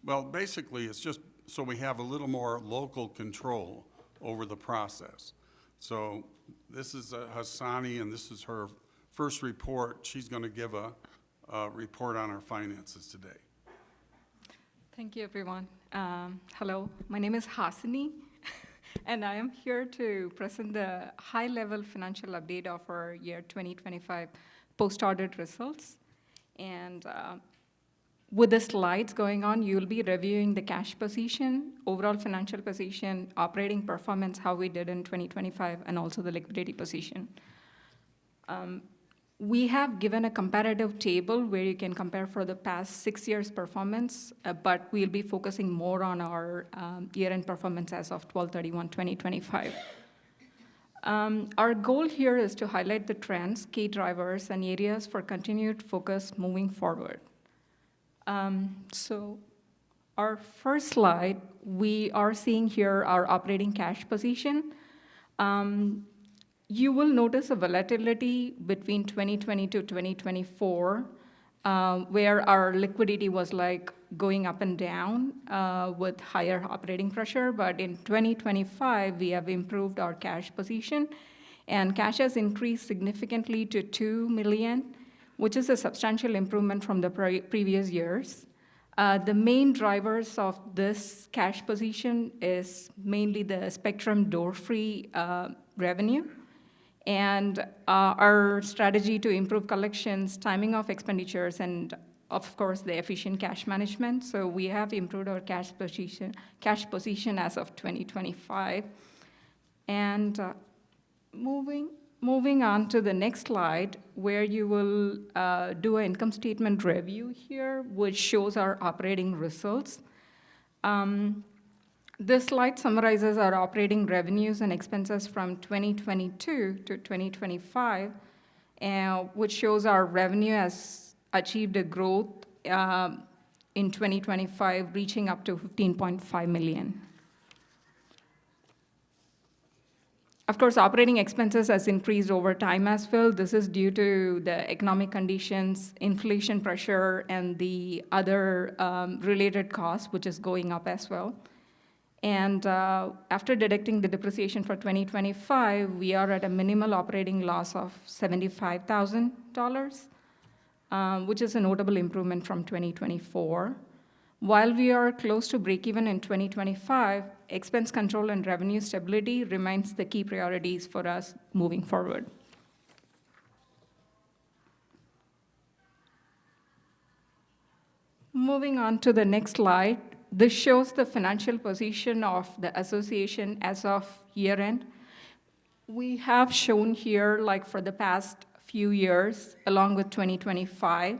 [SPEAKER 17] well, basically, it's just so we have a little more local control over the process. So this is Hassani, and this is her first report. She's going to give a report on our finances today.
[SPEAKER 18] Thank you, everyone. Hello, my name is Hasini, and I am here to present the high-level financial update of our year 2025 post-audit results. And with the slides going on, you'll be reviewing the cash position, overall financial position, operating performance, how we did in 2025, and also the liquidity position. We have given a comparative table where you can compare for the past 6 years' performance, but we'll be focusing more on our year-end performance as of 12/31/2025. Our goal here is to highlight the trends, key drivers, and areas for continued focus moving forward. So our first slide, we are seeing here our operating cash position. You will notice a volatility between 2020 to 2024, where our liquidity was like going up and down with higher operating pressure. But in 2025, we have improved our cash position, and cash has increased significantly to $2 million, which is a substantial improvement from the previous years. The main drivers of this cash position is mainly the Spectrum door-free revenue, and our strategy to improve collections, timing of expenditures, and of course, the efficient cash management. So we have improved our cash position as of 2025. And moving on to the next slide, where you will do an income statement review here, which shows our operating results. This slide summarizes our operating revenues and expenses from 2022 to 2025, which shows our revenue has achieved a growth in 2025, reaching up to $15.5 million. Of course, operating expenses has increased over time as well. This is due to the economic conditions, inflation pressure, and the other related costs, which is going up as well. And after deducting the depreciation for 2025, we are at a minimal operating loss of $75,000, which is a notable improvement from 2024. While we are close to break-even in 2025, expense control and revenue stability remains the key priorities for us moving forward. Moving on to the next slide, this shows the financial position of the association as of year-end. We have shown here, like for the past few years, along with 2025.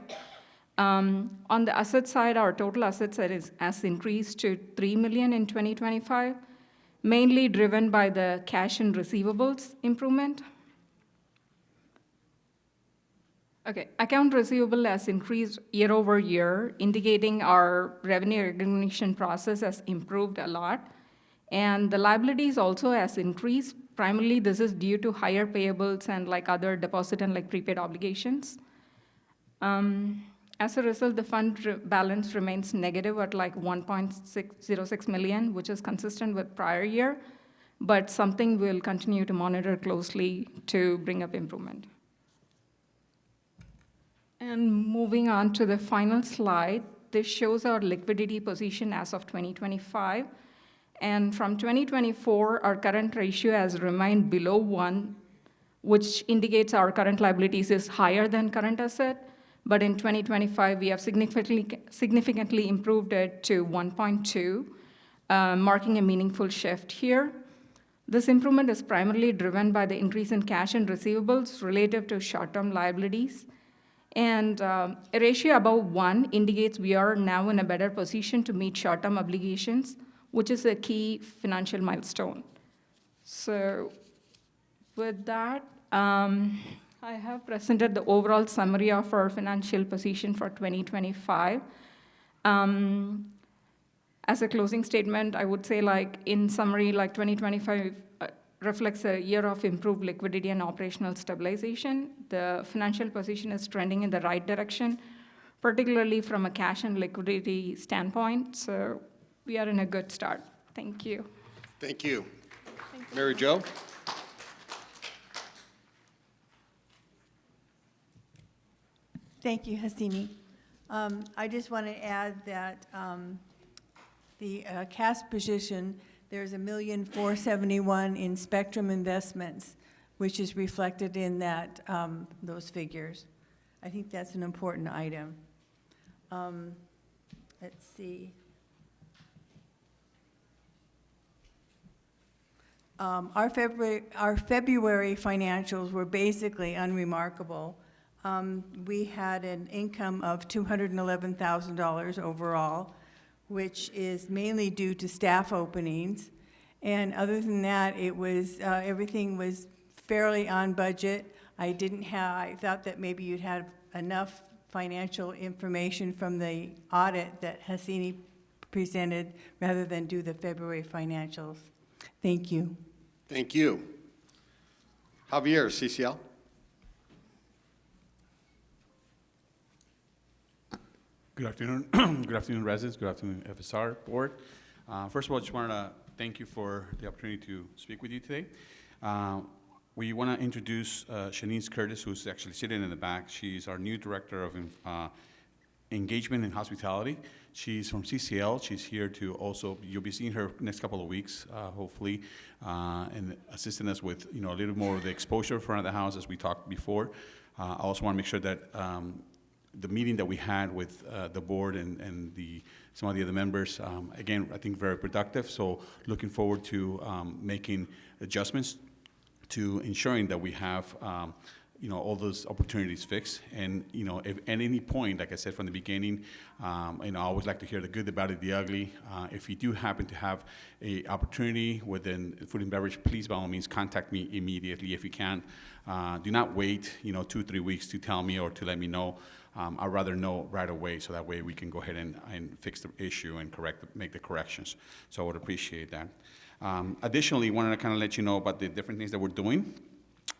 [SPEAKER 18] On the asset side, our total assets has increased to $3 million in 2025, mainly driven by the cash and receivables improvement. Okay, account receivable has increased year over year, indicating our revenue recognition process has improved a lot. And the liabilities also has increased. Primarily, this is due to higher payables and like other deposit and like prepaid obligations. As a result, the fund balance remains negative at like $1.606 million, which is consistent with prior year, but something we'll continue to monitor closely to bring up improvement. And moving on to the final slide, this shows our liquidity position as of 2025. And from 2024, our current ratio has remained below 1, which indicates our current liabilities is higher than current asset. But in 2025, we have significantly improved it to 1.2, marking a meaningful shift here. This improvement is primarily driven by the increase in cash and receivables relative to short-term liabilities. And a ratio above 1 indicates we are now in a better position to meet short-term obligations, which is a key financial milestone. So with that, I have presented the overall summary of our financial position for 2025. As a closing statement, I would say, like, in summary, like 2025 reflects a year of improved liquidity and operational stabilization. The financial position is trending in the right direction, particularly from a cash and liquidity standpoint. So we are in a good start. Thank you.
[SPEAKER 1] Thank you. Mary Jo?
[SPEAKER 19] Thank you, Hasini. I just want to add that the cash position, there's $1,471,000 in Spectrum Investments, which is reflected in that, those figures. I think that's an important item. Let's see. Our February financials were basically unremarkable. We had an income of $211,000 overall, which is mainly due to staff openings. And other than that, it was, everything was fairly on budget. I thought that maybe you'd have enough financial information from the audit that Hasini presented rather than do the February financials. Thank you.
[SPEAKER 1] Thank you. Javier, CCL?
[SPEAKER 20] Good afternoon. Good afternoon, residents. Good afternoon, FSR board. First of all, I just wanted to thank you for the opportunity to speak with you today. We want to introduce Shanice Curtis, who's actually sitting in the back. She's our new director of engagement and hospitality. She's from CCL. She's here to also, you'll be seeing her next couple of weeks, hopefully, and assisting us with, a little more of the exposure in front of the house as we talked before. I also want to make sure that the meeting that we had with the board and some of the other members, again, I think very productive. So looking forward to making adjustments to ensuring that we have all those opportunities fixed. And if at any point, like I said from the beginning, I always like to hear the good, the bad, and the ugly. If you do happen to have a opportunity within food and beverage, please by all means contact me immediately if you can. Do not wait 2-3 weeks to tell me or to let me know. I'd rather know right away, so that way we can go ahead and fix the issue and make the corrections. So I would appreciate that. Additionally, wanted to kind of let you know about the different things that we're doing.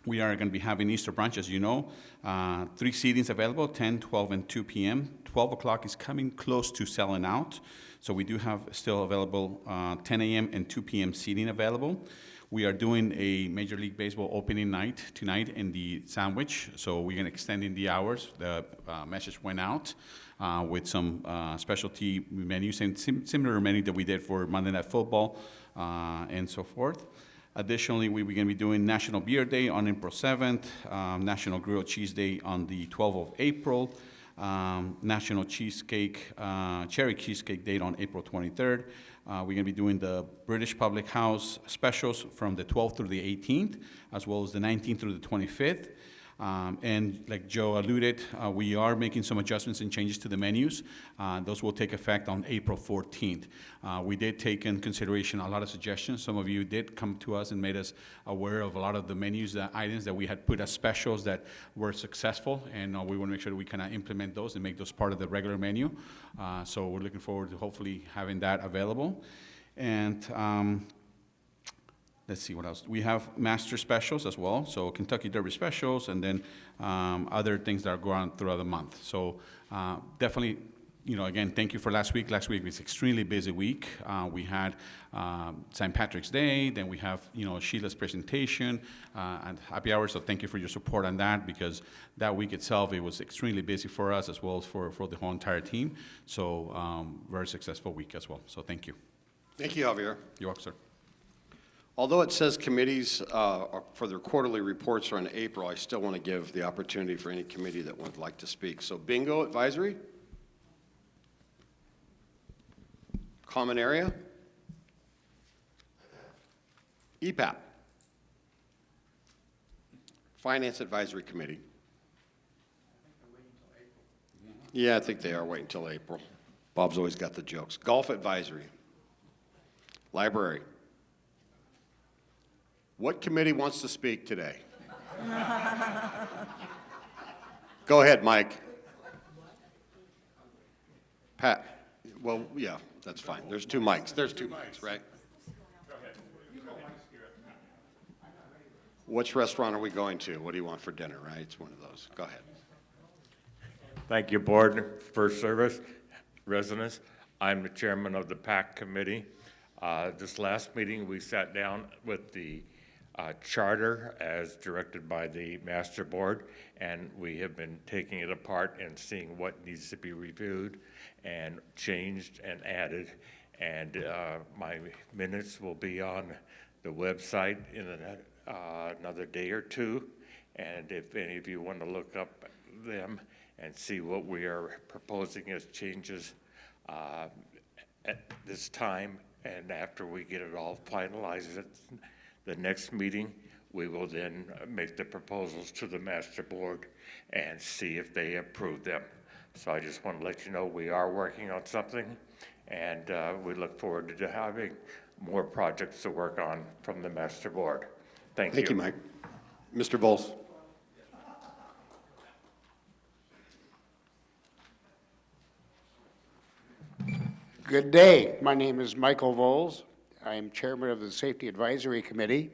[SPEAKER 20] We are going to be having Easter brunch, as you know. 3 seatings available, 10, 12, and 2 p.m. 12 o'clock is coming close to selling out. So we do have still available 10 a.m. and 2 p.m. seating available. We are doing a Major League Baseball opening night tonight in the Sandwich. So we're going to extend in the hours. The message went out with some specialty menus and similar menu that we did for Monday Night Football and so forth. Additionally, we're going to be doing National Beer Day on April 7th, National Grilled Cheese Day on the 12th of April, National Cherry Cheesecake Day on April 23rd. We're going to be doing the British Public House specials from the 12th through the 18th, as well as the 19th through the 25th. And like Joe alluded, we are making some adjustments and changes to the menus. Those will take effect on April 14th. We did take in consideration a lot of suggestions. Some of you did come to us and made us aware of a lot of the menus, items that we had put as specials that were successful, and we want to make sure that we kind of implement those and make those part of the regular menu. So we're looking forward to hopefully having that available. And let's see what else. We have master specials as well, so Kentucky Derby specials, and then other things that are going on throughout the month. So definitely, again, thank you for last week. Last week was an extremely busy week. We had St. Patrick's Day, then we have, Sheila's presentation and happy hour, so thank you for your support on that, because that week itself, it was extremely busy for us as well as for the whole entire team. So very successful week as well, so thank you.
[SPEAKER 1] Thank you, Javier.
[SPEAKER 20] You're welcome, sir.
[SPEAKER 1] Although it says committees for their quarterly reports are in April, I still want to give the opportunity for any committee that would like to speak. So Bingo Advisory? Common Area? EPAP? Finance Advisory Committee? Yeah, I think they are waiting until April. Bob's always got the jokes. Golf Advisory? Library? What committee wants to speak today? Go ahead, Mike. Pat, well, yeah, That's fine. There's two mics. There's two mics, right? Which restaurant are we going to? What do you want for dinner, right? It's one of those. Go ahead.
[SPEAKER 21] Thank you, Board. First Service residents. I'm the chairman of the PAC committee. This last meeting, we sat down with the charter as directed by the master board, and we have been taking it apart and seeing what needs to be reviewed and changed and added. And my minutes will be on the website in another day or two. And if any of you want to look up them and see what we are proposing as changes at this time, and after we get it all finalized at the next meeting, we will then make the proposals to the master board and see if they approve them. So I just want to let you know we are working on something, and we look forward to having more projects to work on from the master board. Thank you.
[SPEAKER 1] Thank you, Mike. Mr. Vols.
[SPEAKER 22] Good day. My name is Michael Voles. I am chairman of the Safety Advisory Committee.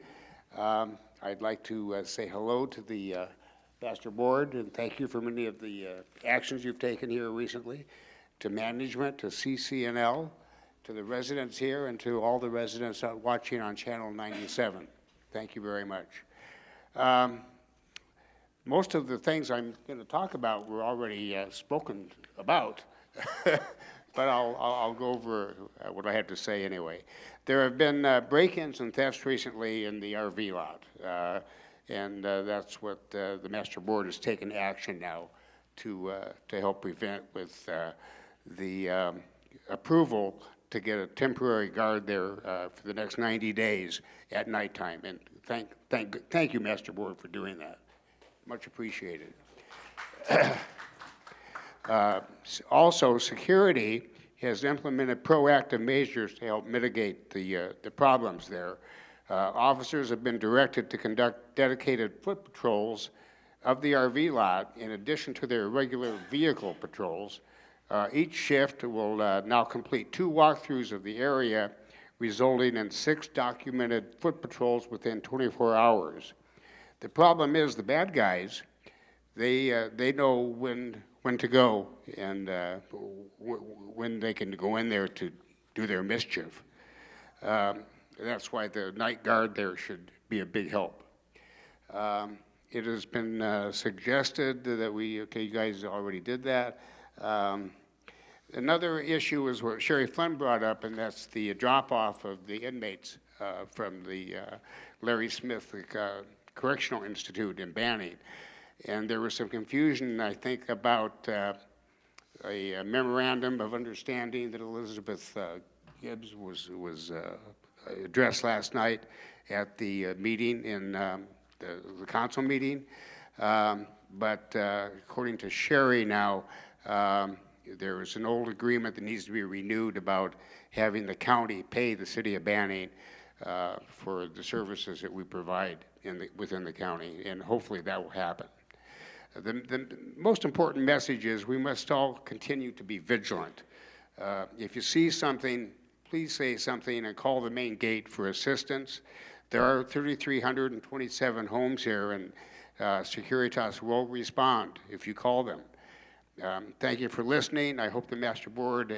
[SPEAKER 22] I'd like to say hello to the master board and thank you for many of the actions you've taken here recently, to management, to CCNL, to the residents here, and to all the residents out watching on Channel 97. Thank you very much. Most of the things I'm going to talk about were already spoken about. But I'll go over what I have to say anyway. There have been break-ins and thefts recently in the RV lot, and that's what the master board has taken action now to help prevent with the approval to get a temporary guard there for the next 90 days at nighttime. And thank you, master board, for doing that. Much appreciated. Also, security has implemented proactive measures to help mitigate the problems there. Officers have been directed to conduct dedicated foot patrols of the RV lot in addition to their regular vehicle patrols. Each shift will now complete 2 walkthroughs of the area, resulting in 6 documented foot patrols within 24 hours. The problem is the bad guys, they know when to go and when they can go in there to do their mischief. That's why the night guard there should be a big help. It has been suggested that you guys already did that. Another issue is what Sherry Flynn brought up, and that's the drop-off of the inmates from the Larry Smith Correctional Institute in Banning. And there was some confusion, I think, about a memorandum of understanding that Elizabeth Gibbs was addressed last night at the meeting in the council meeting. But according to Sherry now, there is an old agreement that needs to be renewed about having the county pay the city of Banning for the services that we provide within the county, and hopefully that will happen. The most important message is we must all continue to be vigilant. If you see something, please say something and call the main gate for assistance. There are 3,327 homes here, and Securitas will respond if you call them. Thank you for listening. I hope the master board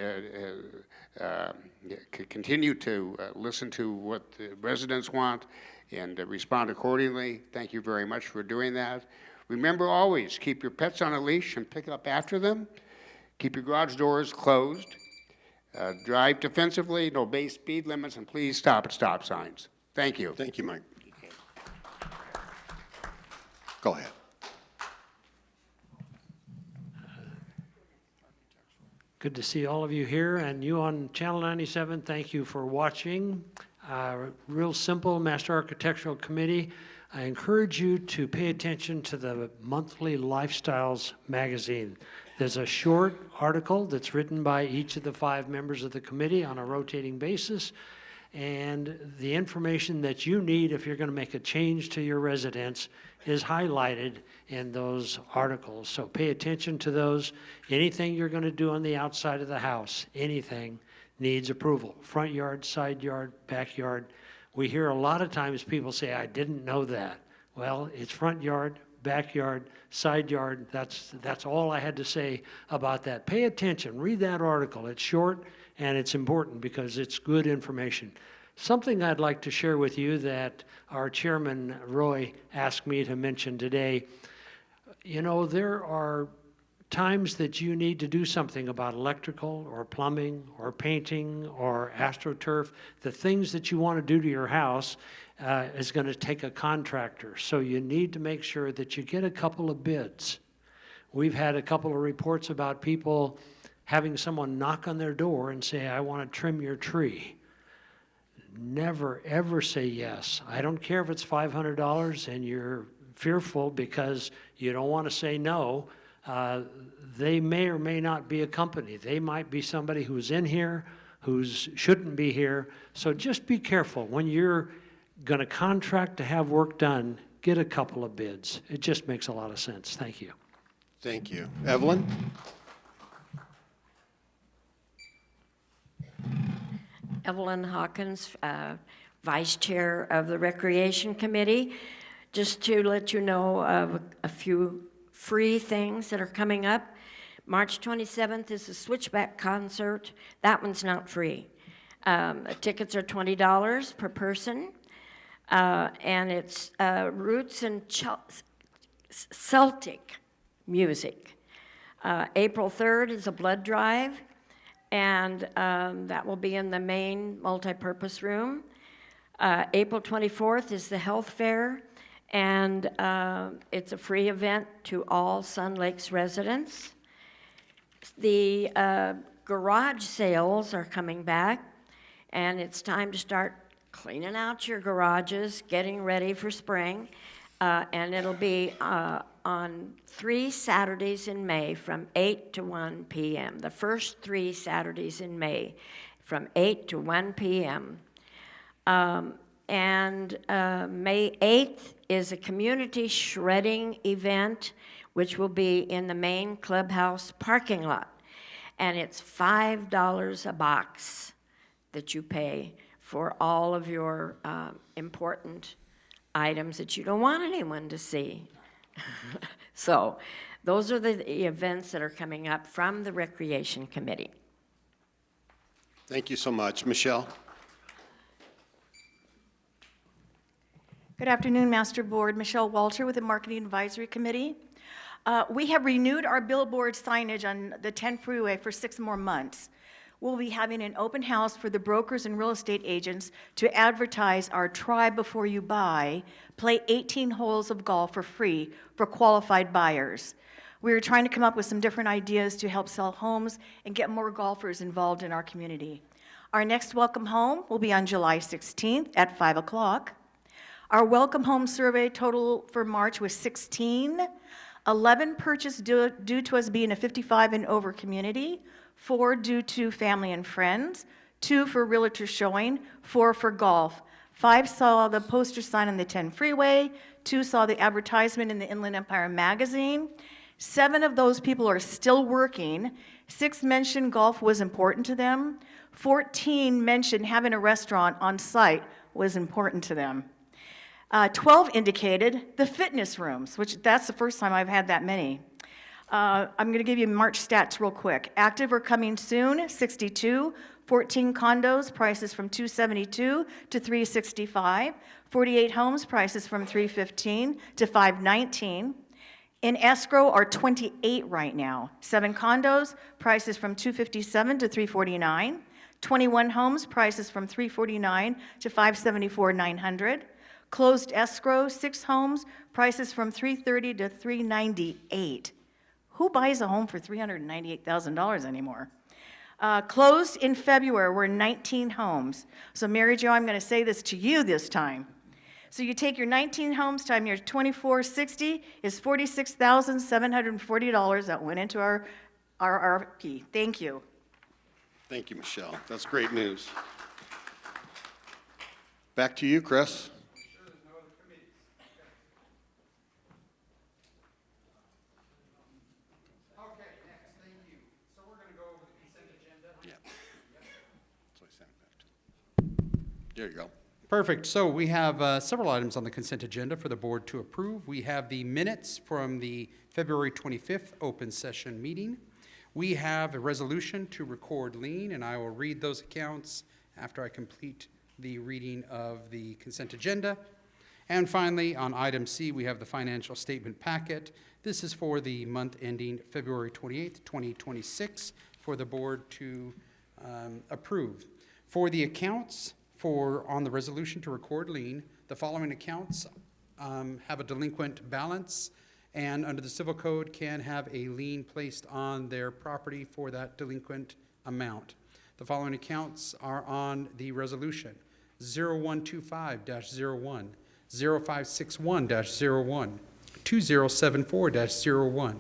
[SPEAKER 22] can continue to listen to what the residents want and respond accordingly. Thank you very much for doing that. Remember always, keep your pets on a leash and pick up after them. Keep your garage doors closed. Drive defensively, and obey speed limits, and please stop at stop signs. Thank you.
[SPEAKER 1] Thank you, Mike. Go ahead.
[SPEAKER 23] Good to see all of you here, and you on Channel 97, thank you for watching. Real simple, Master Architectural Committee. I encourage you to pay attention to the monthly Lifestyles magazine. There's a short article that's written by each of the 5 members of the committee on a rotating basis, and the information that you need if you're going to make a change to your residence is highlighted in those articles. So pay attention to those. Anything you're going to do on the outside of the house, anything, needs approval. Front yard, side yard, backyard. We hear a lot of times people say, I didn't know that. Well, it's front yard, backyard, side yard. That's all I had to say about that. Pay attention, read that article. It's short and it's important because it's good information. Something I'd like to share with you that our chairman, Roy, asked me to mention today. You know, there are times that you need to do something about electrical or plumbing or painting or AstroTurf. The things that you want to do to your house is going to take a contractor. So you need to make sure that you get a couple of bids. We've had a couple of reports about people having someone knock on their door and say, I want to trim your tree. Never, ever say yes. I don't care if it's $500 and you're fearful because you don't want to say no. They may or may not be a company. They might be somebody who's in here, who shouldn't be here. So just be careful. When you're going to contract to have work done, get a couple of bids. It just makes a lot of sense. Thank you.
[SPEAKER 1] Thank you. Evelyn?
[SPEAKER 2] Evelyn Hawkins, Vice Chair of the Recreation Committee. Just to let you know of a few free things that are coming up. March 27th is the Switchback concert. That one's not free. Tickets are $20 per person, and it's roots and Celtic music. April 3rd is a blood drive, and that will be in the main multipurpose room. April 24th is the health fair, and it's a free event to all Sun Lakes residents. The garage sales are coming back, and it's time to start cleaning out your garages, getting ready for spring, and it'll be on 3 Saturdays in May from 8 to 1 p.m. The first 3 Saturdays in May from 8 to 1 p.m. And May 8th is a community shredding event, which will be in the main clubhouse parking lot. And it's $5 a box that you pay for all of your important items that you don't want anyone to see. So those are the events that are coming up from the Recreation Committee.
[SPEAKER 1] Thank you so much. Michelle?
[SPEAKER 13] Good afternoon, Master Board. Michelle Walter with the Marketing Advisory Committee. We have renewed our billboard signage on the 10 freeway for 6 more months. We'll be having an open house for the brokers and real estate agents to advertise our Try Before You Buy, play 18 holes of golf for free for qualified buyers. We are trying to come up with some different ideas to help sell homes and get more golfers involved in our community. Our next welcome home will be on July 16th at 5 o'clock. Our welcome home survey total for March was 16. 11 purchased due to us being a 55 and over community, 4 due to family and friends, 2 for realtor showing, 4 for golf. 5 saw the poster sign on the 10 freeway, 2 saw the advertisement in the Inland Empire magazine. 7 of those people are still working. 6 mentioned golf was important to them. 14 mentioned having a restaurant on site was important to them. 12 indicated the fitness rooms, which that's the first time I've had that many. I'm going to give you March stats real quick. Active are coming soon, 62. 14 condos, prices from $272 to $365. 48 homes, prices from $315 to $519. In escrow are 28 right now. 7 condos, prices from $257 to $349. 21 homes, prices from $349 to $574,900. Closed escrow, 6 homes, prices from $330 to $398. Who buys a home for $398,000 anymore? Closed in February were 19 homes. So Mary Jo, I'm going to say this to you this time. So you take your 19 homes times your 2460 is $46,740 that went into our RFP. Thank you.
[SPEAKER 1] Thank you, Michelle. That's great news. Back to you, Chris. There you go.
[SPEAKER 14] Perfect. So we have several items on the consent agenda for the board to approve. We have the minutes from the February 25th open session meeting. We have a resolution to record lien, and I will read those accounts after I complete the reading of the consent agenda. And finally, on item C, we have the financial statement packet. This is for the month ending February 28th, 2026, for the board to approve. For the accounts, on the resolution to record lien, the following accounts have a delinquent balance, and under the civil code can have a lien placed on their property for that delinquent amount. The following accounts are on the resolution: 0125-01, 0561-01, 2074-01,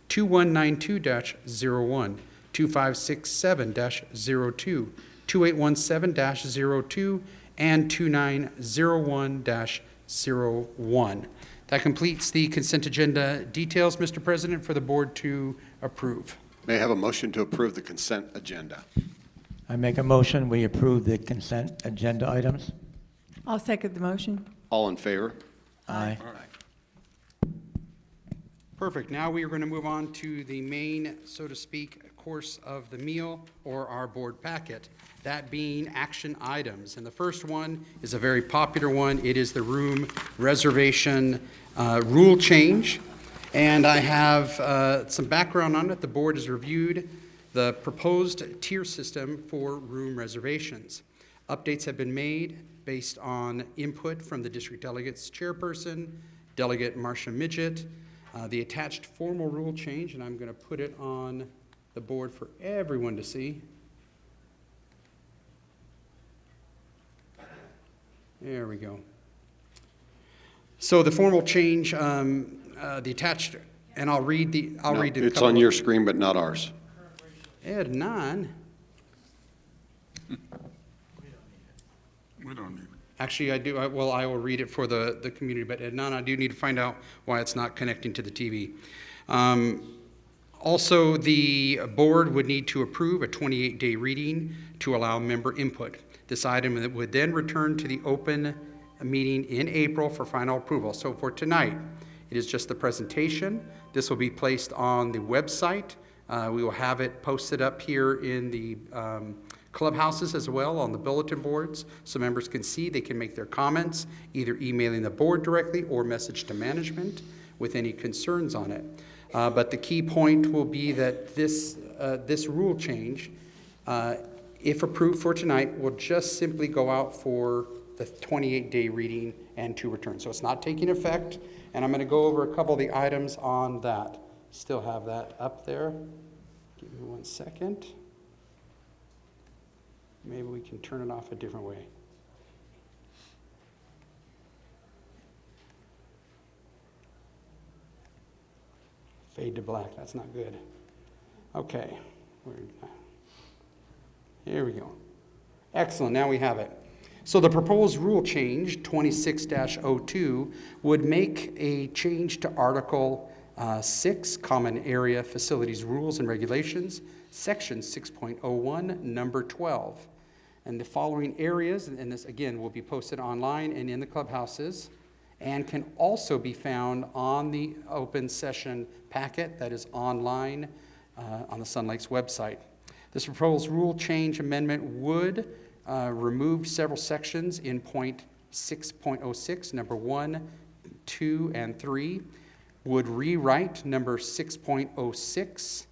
[SPEAKER 14] 2192-01, 2567-02, 2817-02, and 2901-01. That completes the consent agenda details, Mr. President, for the board to approve.
[SPEAKER 1] May I have a motion to approve the consent agenda?
[SPEAKER 3] I make a motion, we approve the consent agenda items.
[SPEAKER 19] I'll second the motion.
[SPEAKER 1] All in favor?
[SPEAKER 3] Aye.
[SPEAKER 14] Perfect. Now we are going to move on to the main, so to speak, course of the meal, or our board packet, that being action items. And the first one is a very popular one. It is the room reservation rule change. And I have some background on it. The board has reviewed the proposed tier system for room reservations. Updates have been made based on input from the district delegate's chairperson, Delegate Marcia Midget. The attached formal rule change, and I'm going to put it on the board for everyone to see. There we go. So the formal change, the attached, and I'll read the.
[SPEAKER 1] It's on your screen, but not ours.
[SPEAKER 14] Ed 9.
[SPEAKER 17] We don't need it.
[SPEAKER 14] Actually, I do. I will read it for the community, but Ed 9, I do need to find out why it's not connecting to the TV. Also, the board would need to approve a 28-day reading to allow member input. This item would then return to the open meeting in April for final approval. So for tonight, it is just the presentation. This will be placed on the website. We will have it posted up here in the clubhouses as well on the bulletin boards, so members can see. They can make their comments, either emailing the board directly or message to management with any concerns on it. But the key point will be that this rule change, if approved for tonight, will just simply go out for the 28-day reading and to return. So it's not taking effect, and I'm going to go over a couple of the items on that. Still have that up there. Give me 1 second. Maybe we can turn it off a different way. Fade to black, that's not good. Okay, here we go. Excellent, now we have it. So the proposed rule change, 26-02, would make a change to Article 6, Common Area Facilities Rules and Regulations, Section 6.01, number 12. And the following areas, and this again will be posted online and in the clubhouses, and can also be found on the open session packet that is online on the Sun Lakes website. This proposed rule change amendment would remove several sections in point 6.06, number 1, 2, and 3, would rewrite number 6.06,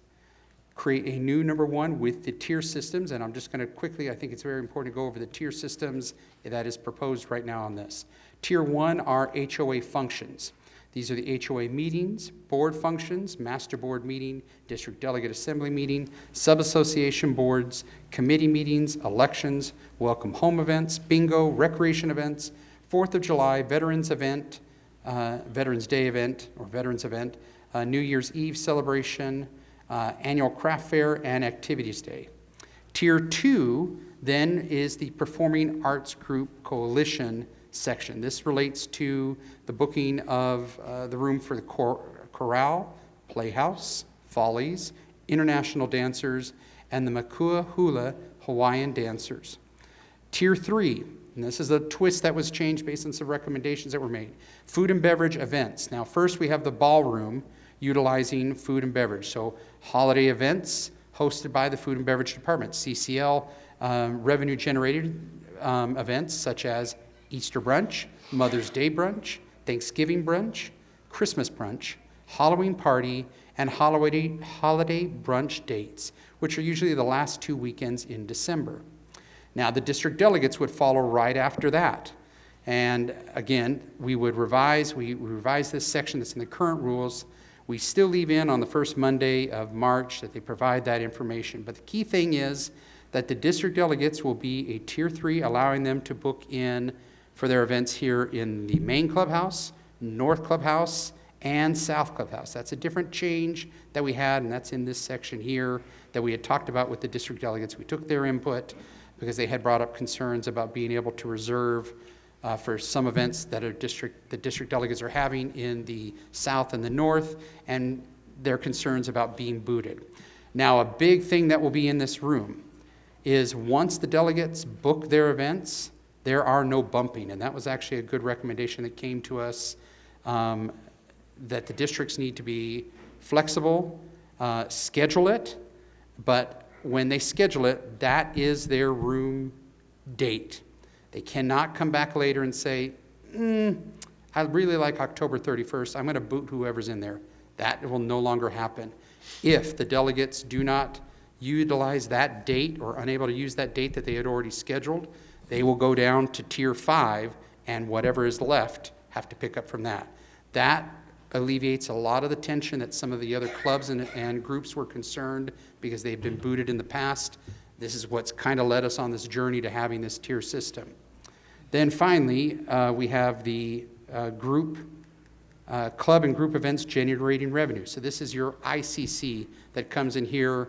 [SPEAKER 14] create a new number 1 with the tier systems, and I'm just going to quickly, I think it's very important to go over the tier systems that is proposed right now on this. Tier 1 are HOA functions. These are the HOA meetings, board functions, master board meeting, district delegate assembly meeting, sub-association boards, committee meetings, elections, welcome home events, bingo, recreation events, 4th of July, Veterans event, Veterans Day event, or Veterans event, New Year's Eve celebration, annual craft fair, and activities day. Tier 2 then is the Performing Arts Group Coalition section. This relates to the booking of the room for the chorale, playhouse, follies, international dancers, and the Makua Hula Hawaiian dancers. Tier 3 and this is a twist that was changed based on some recommendations that were made. Food and beverage events. Now, first we have the ballroom utilizing food and beverage. So holiday events hosted by the Food and Beverage Department. CCL revenue generated events such as Easter brunch, Mother's Day brunch, Thanksgiving brunch, Christmas brunch, Halloween party, and holiday brunch dates, which are usually the last 2 weekends in December. Now, the district delegates would follow right after that. And again, we would revise this section that's in the current rules. We still leave in on the first Monday of March that they provide that information. But the key thing is that the district delegates will be a Tier 3, allowing them to book in for their events here in the main clubhouse, North Clubhouse, and South Clubhouse. That's a different change that we had, and that's in this section here that we had talked about with the district delegates. We took their input because they had brought up concerns about being able to reserve for some events that the district delegates are having in the South and the North, and their concerns about being booted. Now, a big thing that will be in this room is once the delegates book their events, there are no bumping, and that was actually a good recommendation that came to us, that the districts need to be flexible, schedule it, but when they schedule it, that is their room date. They cannot come back later and say, I really like October 31st, I'm going to boot whoever's in there. That will no longer happen. If the delegates do not utilize that date or unable to use that date that they had already scheduled, they will go down to Tier 5, and whatever is left have to pick up from that. That alleviates a lot of the tension that some of the other clubs and groups were concerned because they've been booted in the past. This is what's kind of led us on this journey to having this tier system. Then finally, we have the club and group events generating revenue. So this is your ICC that comes in here,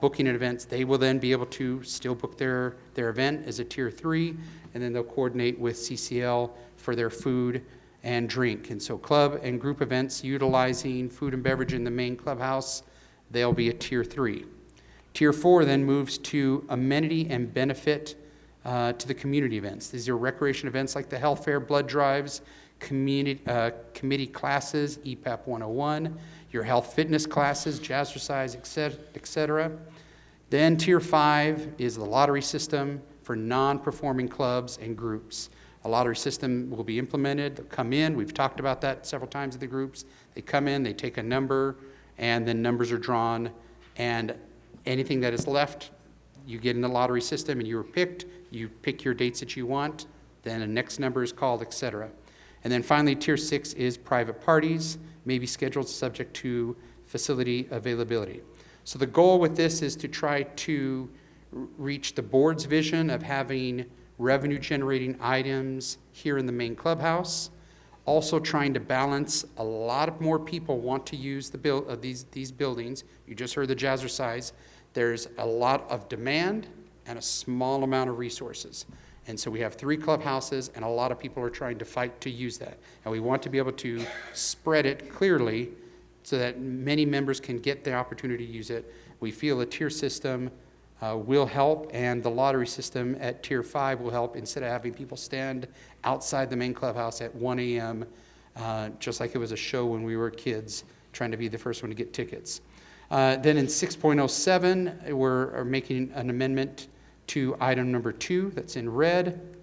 [SPEAKER 14] booking at events. They will then be able to still book their event as a Tier 3, and then they'll coordinate with CCL for their food and drink. And so club and group events utilizing food and beverage in the main clubhouse, they'll be a Tier 3. Tier 4 then moves to amenity and benefit to the community events. These are recreation events like the health fair, blood drives, committee classes, EPAP 101, your health fitness classes, jazzercise, etc. Then Tier 5 is the lottery system for non-performing clubs and groups. A lottery system will be implemented. They'll come in. We've talked about that several times at the groups. They come in, they take a number, and then numbers are drawn, and anything that is left, you get in the lottery system and you were picked. You pick your dates that you want, then a next number is called, etc. And then finally, Tier 6 is private parties, may be scheduled subject to facility availability. So the goal with this is to try to reach the board's vision of having revenue-generating items here in the main clubhouse, also trying to balance a lot of more people want to use these buildings. You just heard the jazzercise. There's a lot of demand and a small amount of resources. And so we have 3 clubhouses, and a lot of people are trying to fight to use that. And we want to be able to spread it clearly so that many members can get the opportunity to use it. We feel a tier system will help, and the lottery system at Tier 5 will help instead of having people stand outside the main clubhouse at 1 a.m., just like it was a show when we were kids, trying to be the first one to get tickets. Then in 6.07, we're making an amendment to item number 2 that's in red.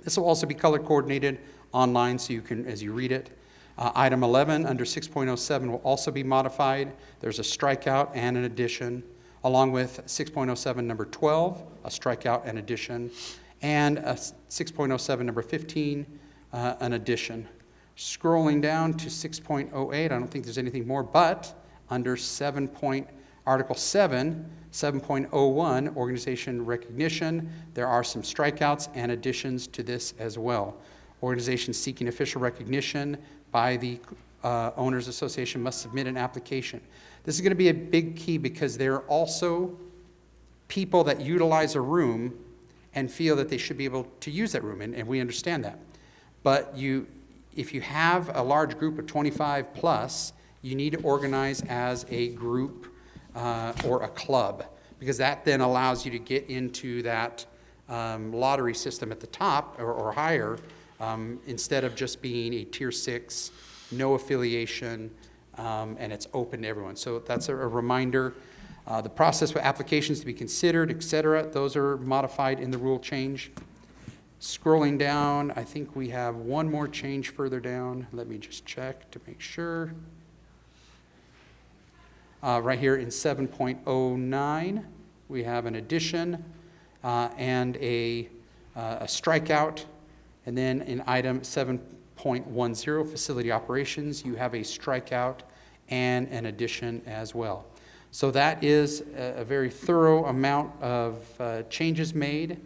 [SPEAKER 14] This will also be color coordinated online so you can, as you read it. Item 11 under 6.07 will also be modified. There's a strikeout and an addition, along with 6.07 number 12, a strikeout and addition, and a 6.07 number 15, an addition. Scrolling down to 6.08, I don't think there's anything more, but under Article 7, 7.01, organization recognition, there are some strikeouts and additions to this as well. Organizations seeking official recognition by the Owners Association must submit an application. This is going to be a big key because there are also people that utilize a room and feel that they should be able to use that room, and we understand that. But if you have a large group of 25 plus, you need to organize as a group or a club, because that then allows you to get into that lottery system at the top or higher, instead of just being a tier 6, no affiliation, and it's open to everyone. So that's a reminder. The process for applications to be considered, et cetera, those are modified in the rule change. Scrolling down, I think we have one more change further down. Let me just check to make sure. Right here in 7.09, we have an addition and a strikeout. And then in item 7.10, facility operations, you have a strikeout and an addition as well. So that is a very thorough amount of changes made.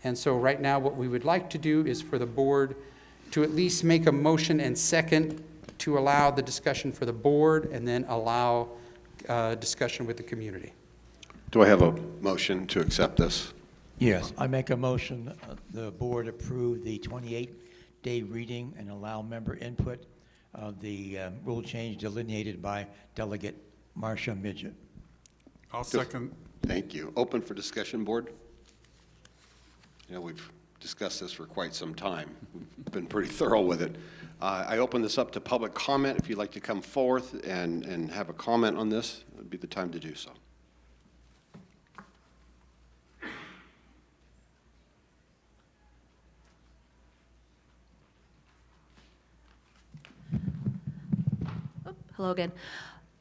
[SPEAKER 14] And so right now what we would like to do is for the board to at least make a motion and second to allow the discussion for the board and then allow discussion with the community.
[SPEAKER 1] Do I have a motion to accept this?
[SPEAKER 3] Yes, I make a motion, the board approve the 28-day reading and allow member input of the rule change delineated by Delegate Marcia Midget.
[SPEAKER 17] I'll second.
[SPEAKER 1] Thank you. Open for discussion, board? You know, we've discussed this for quite some time. We've been pretty thorough with it. I open this up to public comment. If you'd like to come forth and have a comment on this, it would be the time to do so.
[SPEAKER 16] Hello again.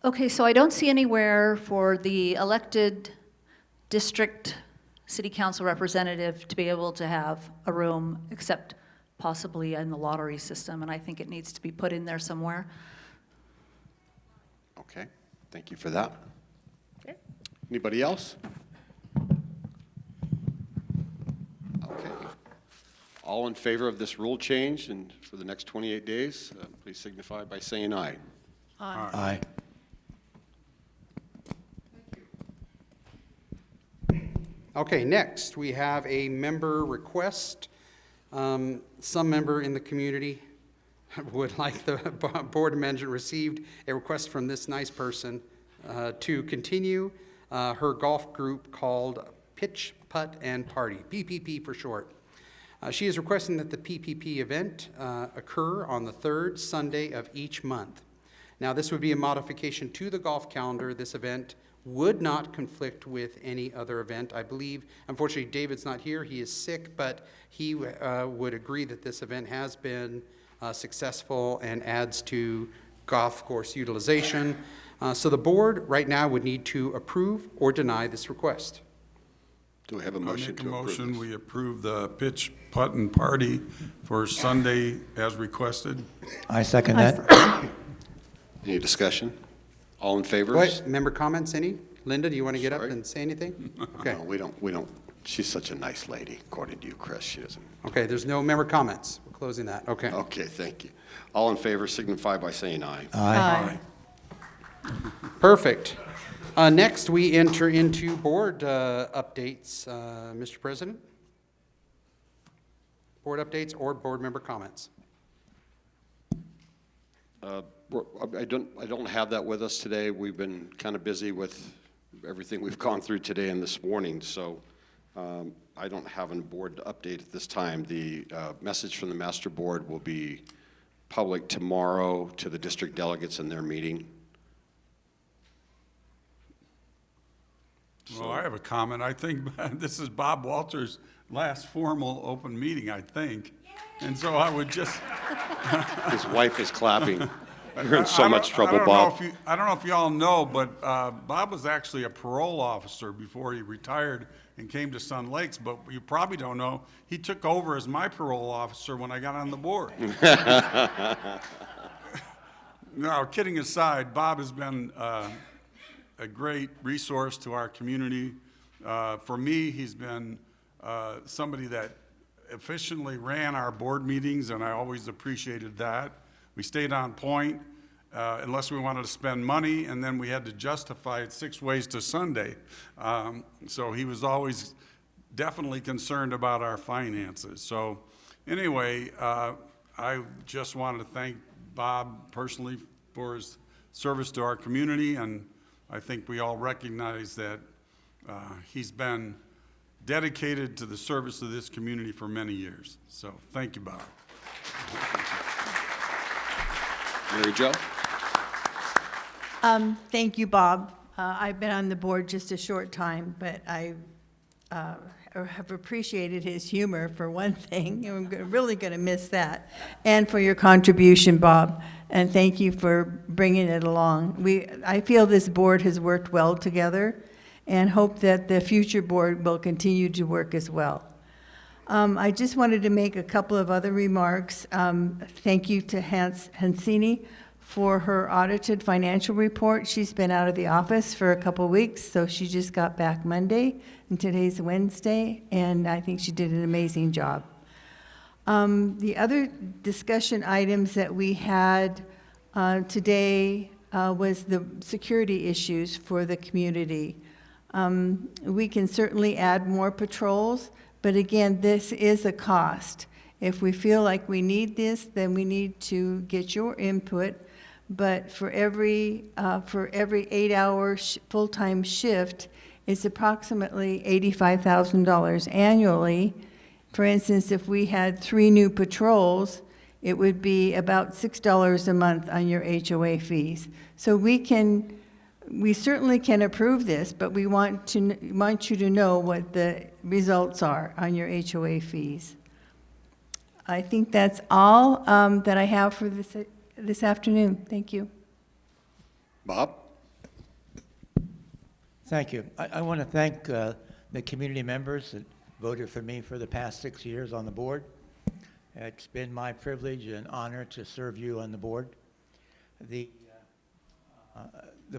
[SPEAKER 16] Okay, so I don't see anywhere for the elected district city council representative to be able to have a room except possibly in the lottery system, and I think it needs to be put in there somewhere.
[SPEAKER 1] Okay, thank you for that.
[SPEAKER 16] Okay.
[SPEAKER 1] Anybody else? Okay. All in favor of this rule change and for the next 28 days, please signify by saying aye.
[SPEAKER 16] Aye.
[SPEAKER 3] Aye.
[SPEAKER 14] Okay, next we have a member request. Some member in the community would like the board of management received a request from this nice person to continue her golf group called Pitch, Putt, and Party, PPP for short. She is requesting that the PPP event occur on the third Sunday of each month. Now, this would be a modification to the golf calendar. This event would not conflict with any other event. I believe, unfortunately, David's not here. He is sick, but he would agree that this event has been successful and adds to golf course utilization. So the board right now would need to approve or deny this request.
[SPEAKER 1] Do we have a motion to approve?
[SPEAKER 17] I make a motion,
[SPEAKER 1] this?
[SPEAKER 17] we approve the Pitch, Putt, and Party for Sunday as requested.
[SPEAKER 3] I second that.
[SPEAKER 1] Any discussion? All in favor?
[SPEAKER 14] Wait, member comments, any? Linda, do you want to get up
[SPEAKER 1] Sorry.
[SPEAKER 14] and say anything? Okay.
[SPEAKER 1] No, we don't. She's such a nice lady, according to you, Chris. She doesn't.
[SPEAKER 14] Okay, there's no member comments. We're closing that. Okay.
[SPEAKER 1] Okay, thank you. All in favor signify by saying aye.
[SPEAKER 3] Aye.
[SPEAKER 14] Perfect. Next, we enter into board updates. Mr. President? Board updates or board member comments?
[SPEAKER 1] I don't have that with us today. We've been kind of busy with everything we've gone through today and this morning, so I don't have a board update at this time. The message from the master board will be public tomorrow to the district delegates in their meeting.
[SPEAKER 17] Well, I have a comment. I think this is Bob Walters' last formal open meeting, I think. And so I would just...
[SPEAKER 1] His wife is clapping. You're in so much trouble, Bob.
[SPEAKER 17] I don't know if you all know, but Bob was actually a parole officer before he retired and came to Sun Lakes. But you probably don't know, he took over as my parole officer when I got on the board. No, kidding aside, Bob has been a great resource to our community. For me, he's been somebody that efficiently ran our board meetings, and I always appreciated that. We stayed on point unless we wanted to spend money, and then we had to justify it 6 ways to Sunday. So he was always definitely concerned about our finances. So anyway, I just wanted to thank Bob personally for his service to our community, and I think we all recognize that he's been dedicated to the service of this community for many years. So thank you, Bob.
[SPEAKER 1] Mary Jo?
[SPEAKER 19] Thank you, Bob. I've been on the board just a short time, but I have appreciated his humor for one thing, and I'm really going to miss that, and for your contribution, Bob, and thank you for bringing it along. I feel this board has worked well together, and hope that the future board will continue to work as well. I just wanted to make a couple of other remarks. Thank you to Hansini for her audited financial report. She's been out of the office for a couple weeks, so she just got back Monday, and today's Wednesday, and I think she did an amazing job. The other discussion items that we had today was the security issues for the community. We can certainly add more patrols, but again, this is a cost. If we feel like we need this, then we need to get your input. But for every 8-hour full-time shift, it's approximately $85,000 annually. For instance, if we had 3 new patrols, it would be about $6 a month on your HOA fees. So we certainly can approve this, but we want you to know what the results are on your HOA fees. I think that's all that I have for this afternoon. Thank you.
[SPEAKER 1] Bob?
[SPEAKER 3] Thank you. I want to thank the community members that voted for me for the past 6 years on the board. It's been my privilege and honor to serve you on the board. The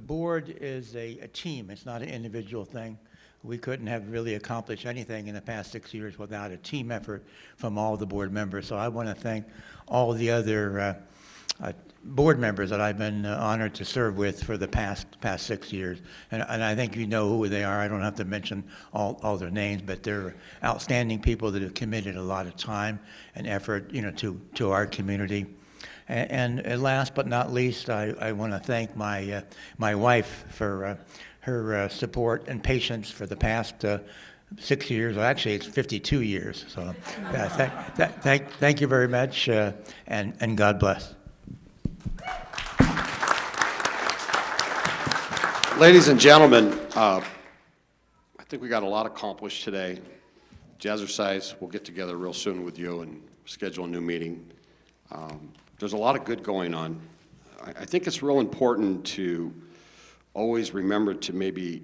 [SPEAKER 3] board is a team. It's not an individual thing. We couldn't have really accomplished anything in the past 6 years without a team effort from all the board members. So I want to thank all the other board members that I've been honored to serve with for the past 6 years. And I think you know who they are. I don't have to mention all their names, but they're outstanding people that have committed a lot of time and effort, to our community. And last but not least, I want to thank my wife for her support and patience for the past 6 years. Well, actually, it's 52 years. So thank you very much, and God bless.
[SPEAKER 1] Ladies and gentlemen, I think we got a lot accomplished today. Jazzercise, we'll get together real soon with you and schedule a new meeting. There's a lot of good going on. I think it's real important to always remember to maybe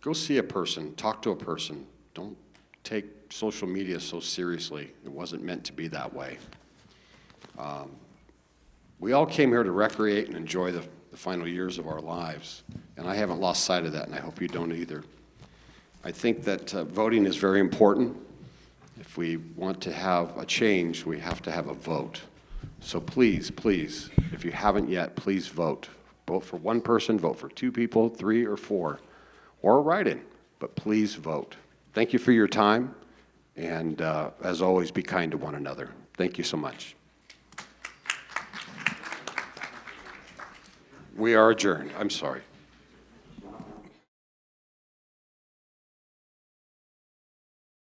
[SPEAKER 1] go see a person, talk to a person. Don't take social media so seriously. It wasn't meant to be that way. We all came here to recreate and enjoy the final years of our lives, and I haven't lost sight of that, and I hope you don't either. I think that voting is very important. If we want to have a change, we have to have a vote. So please, please, if you haven't yet, please vote. Vote for one person, vote for 2 people, 3 or 4, or a write-in, but please vote. Thank you for your time, and as always, be kind to one another. Thank you so much. We are adjourned. I'm sorry.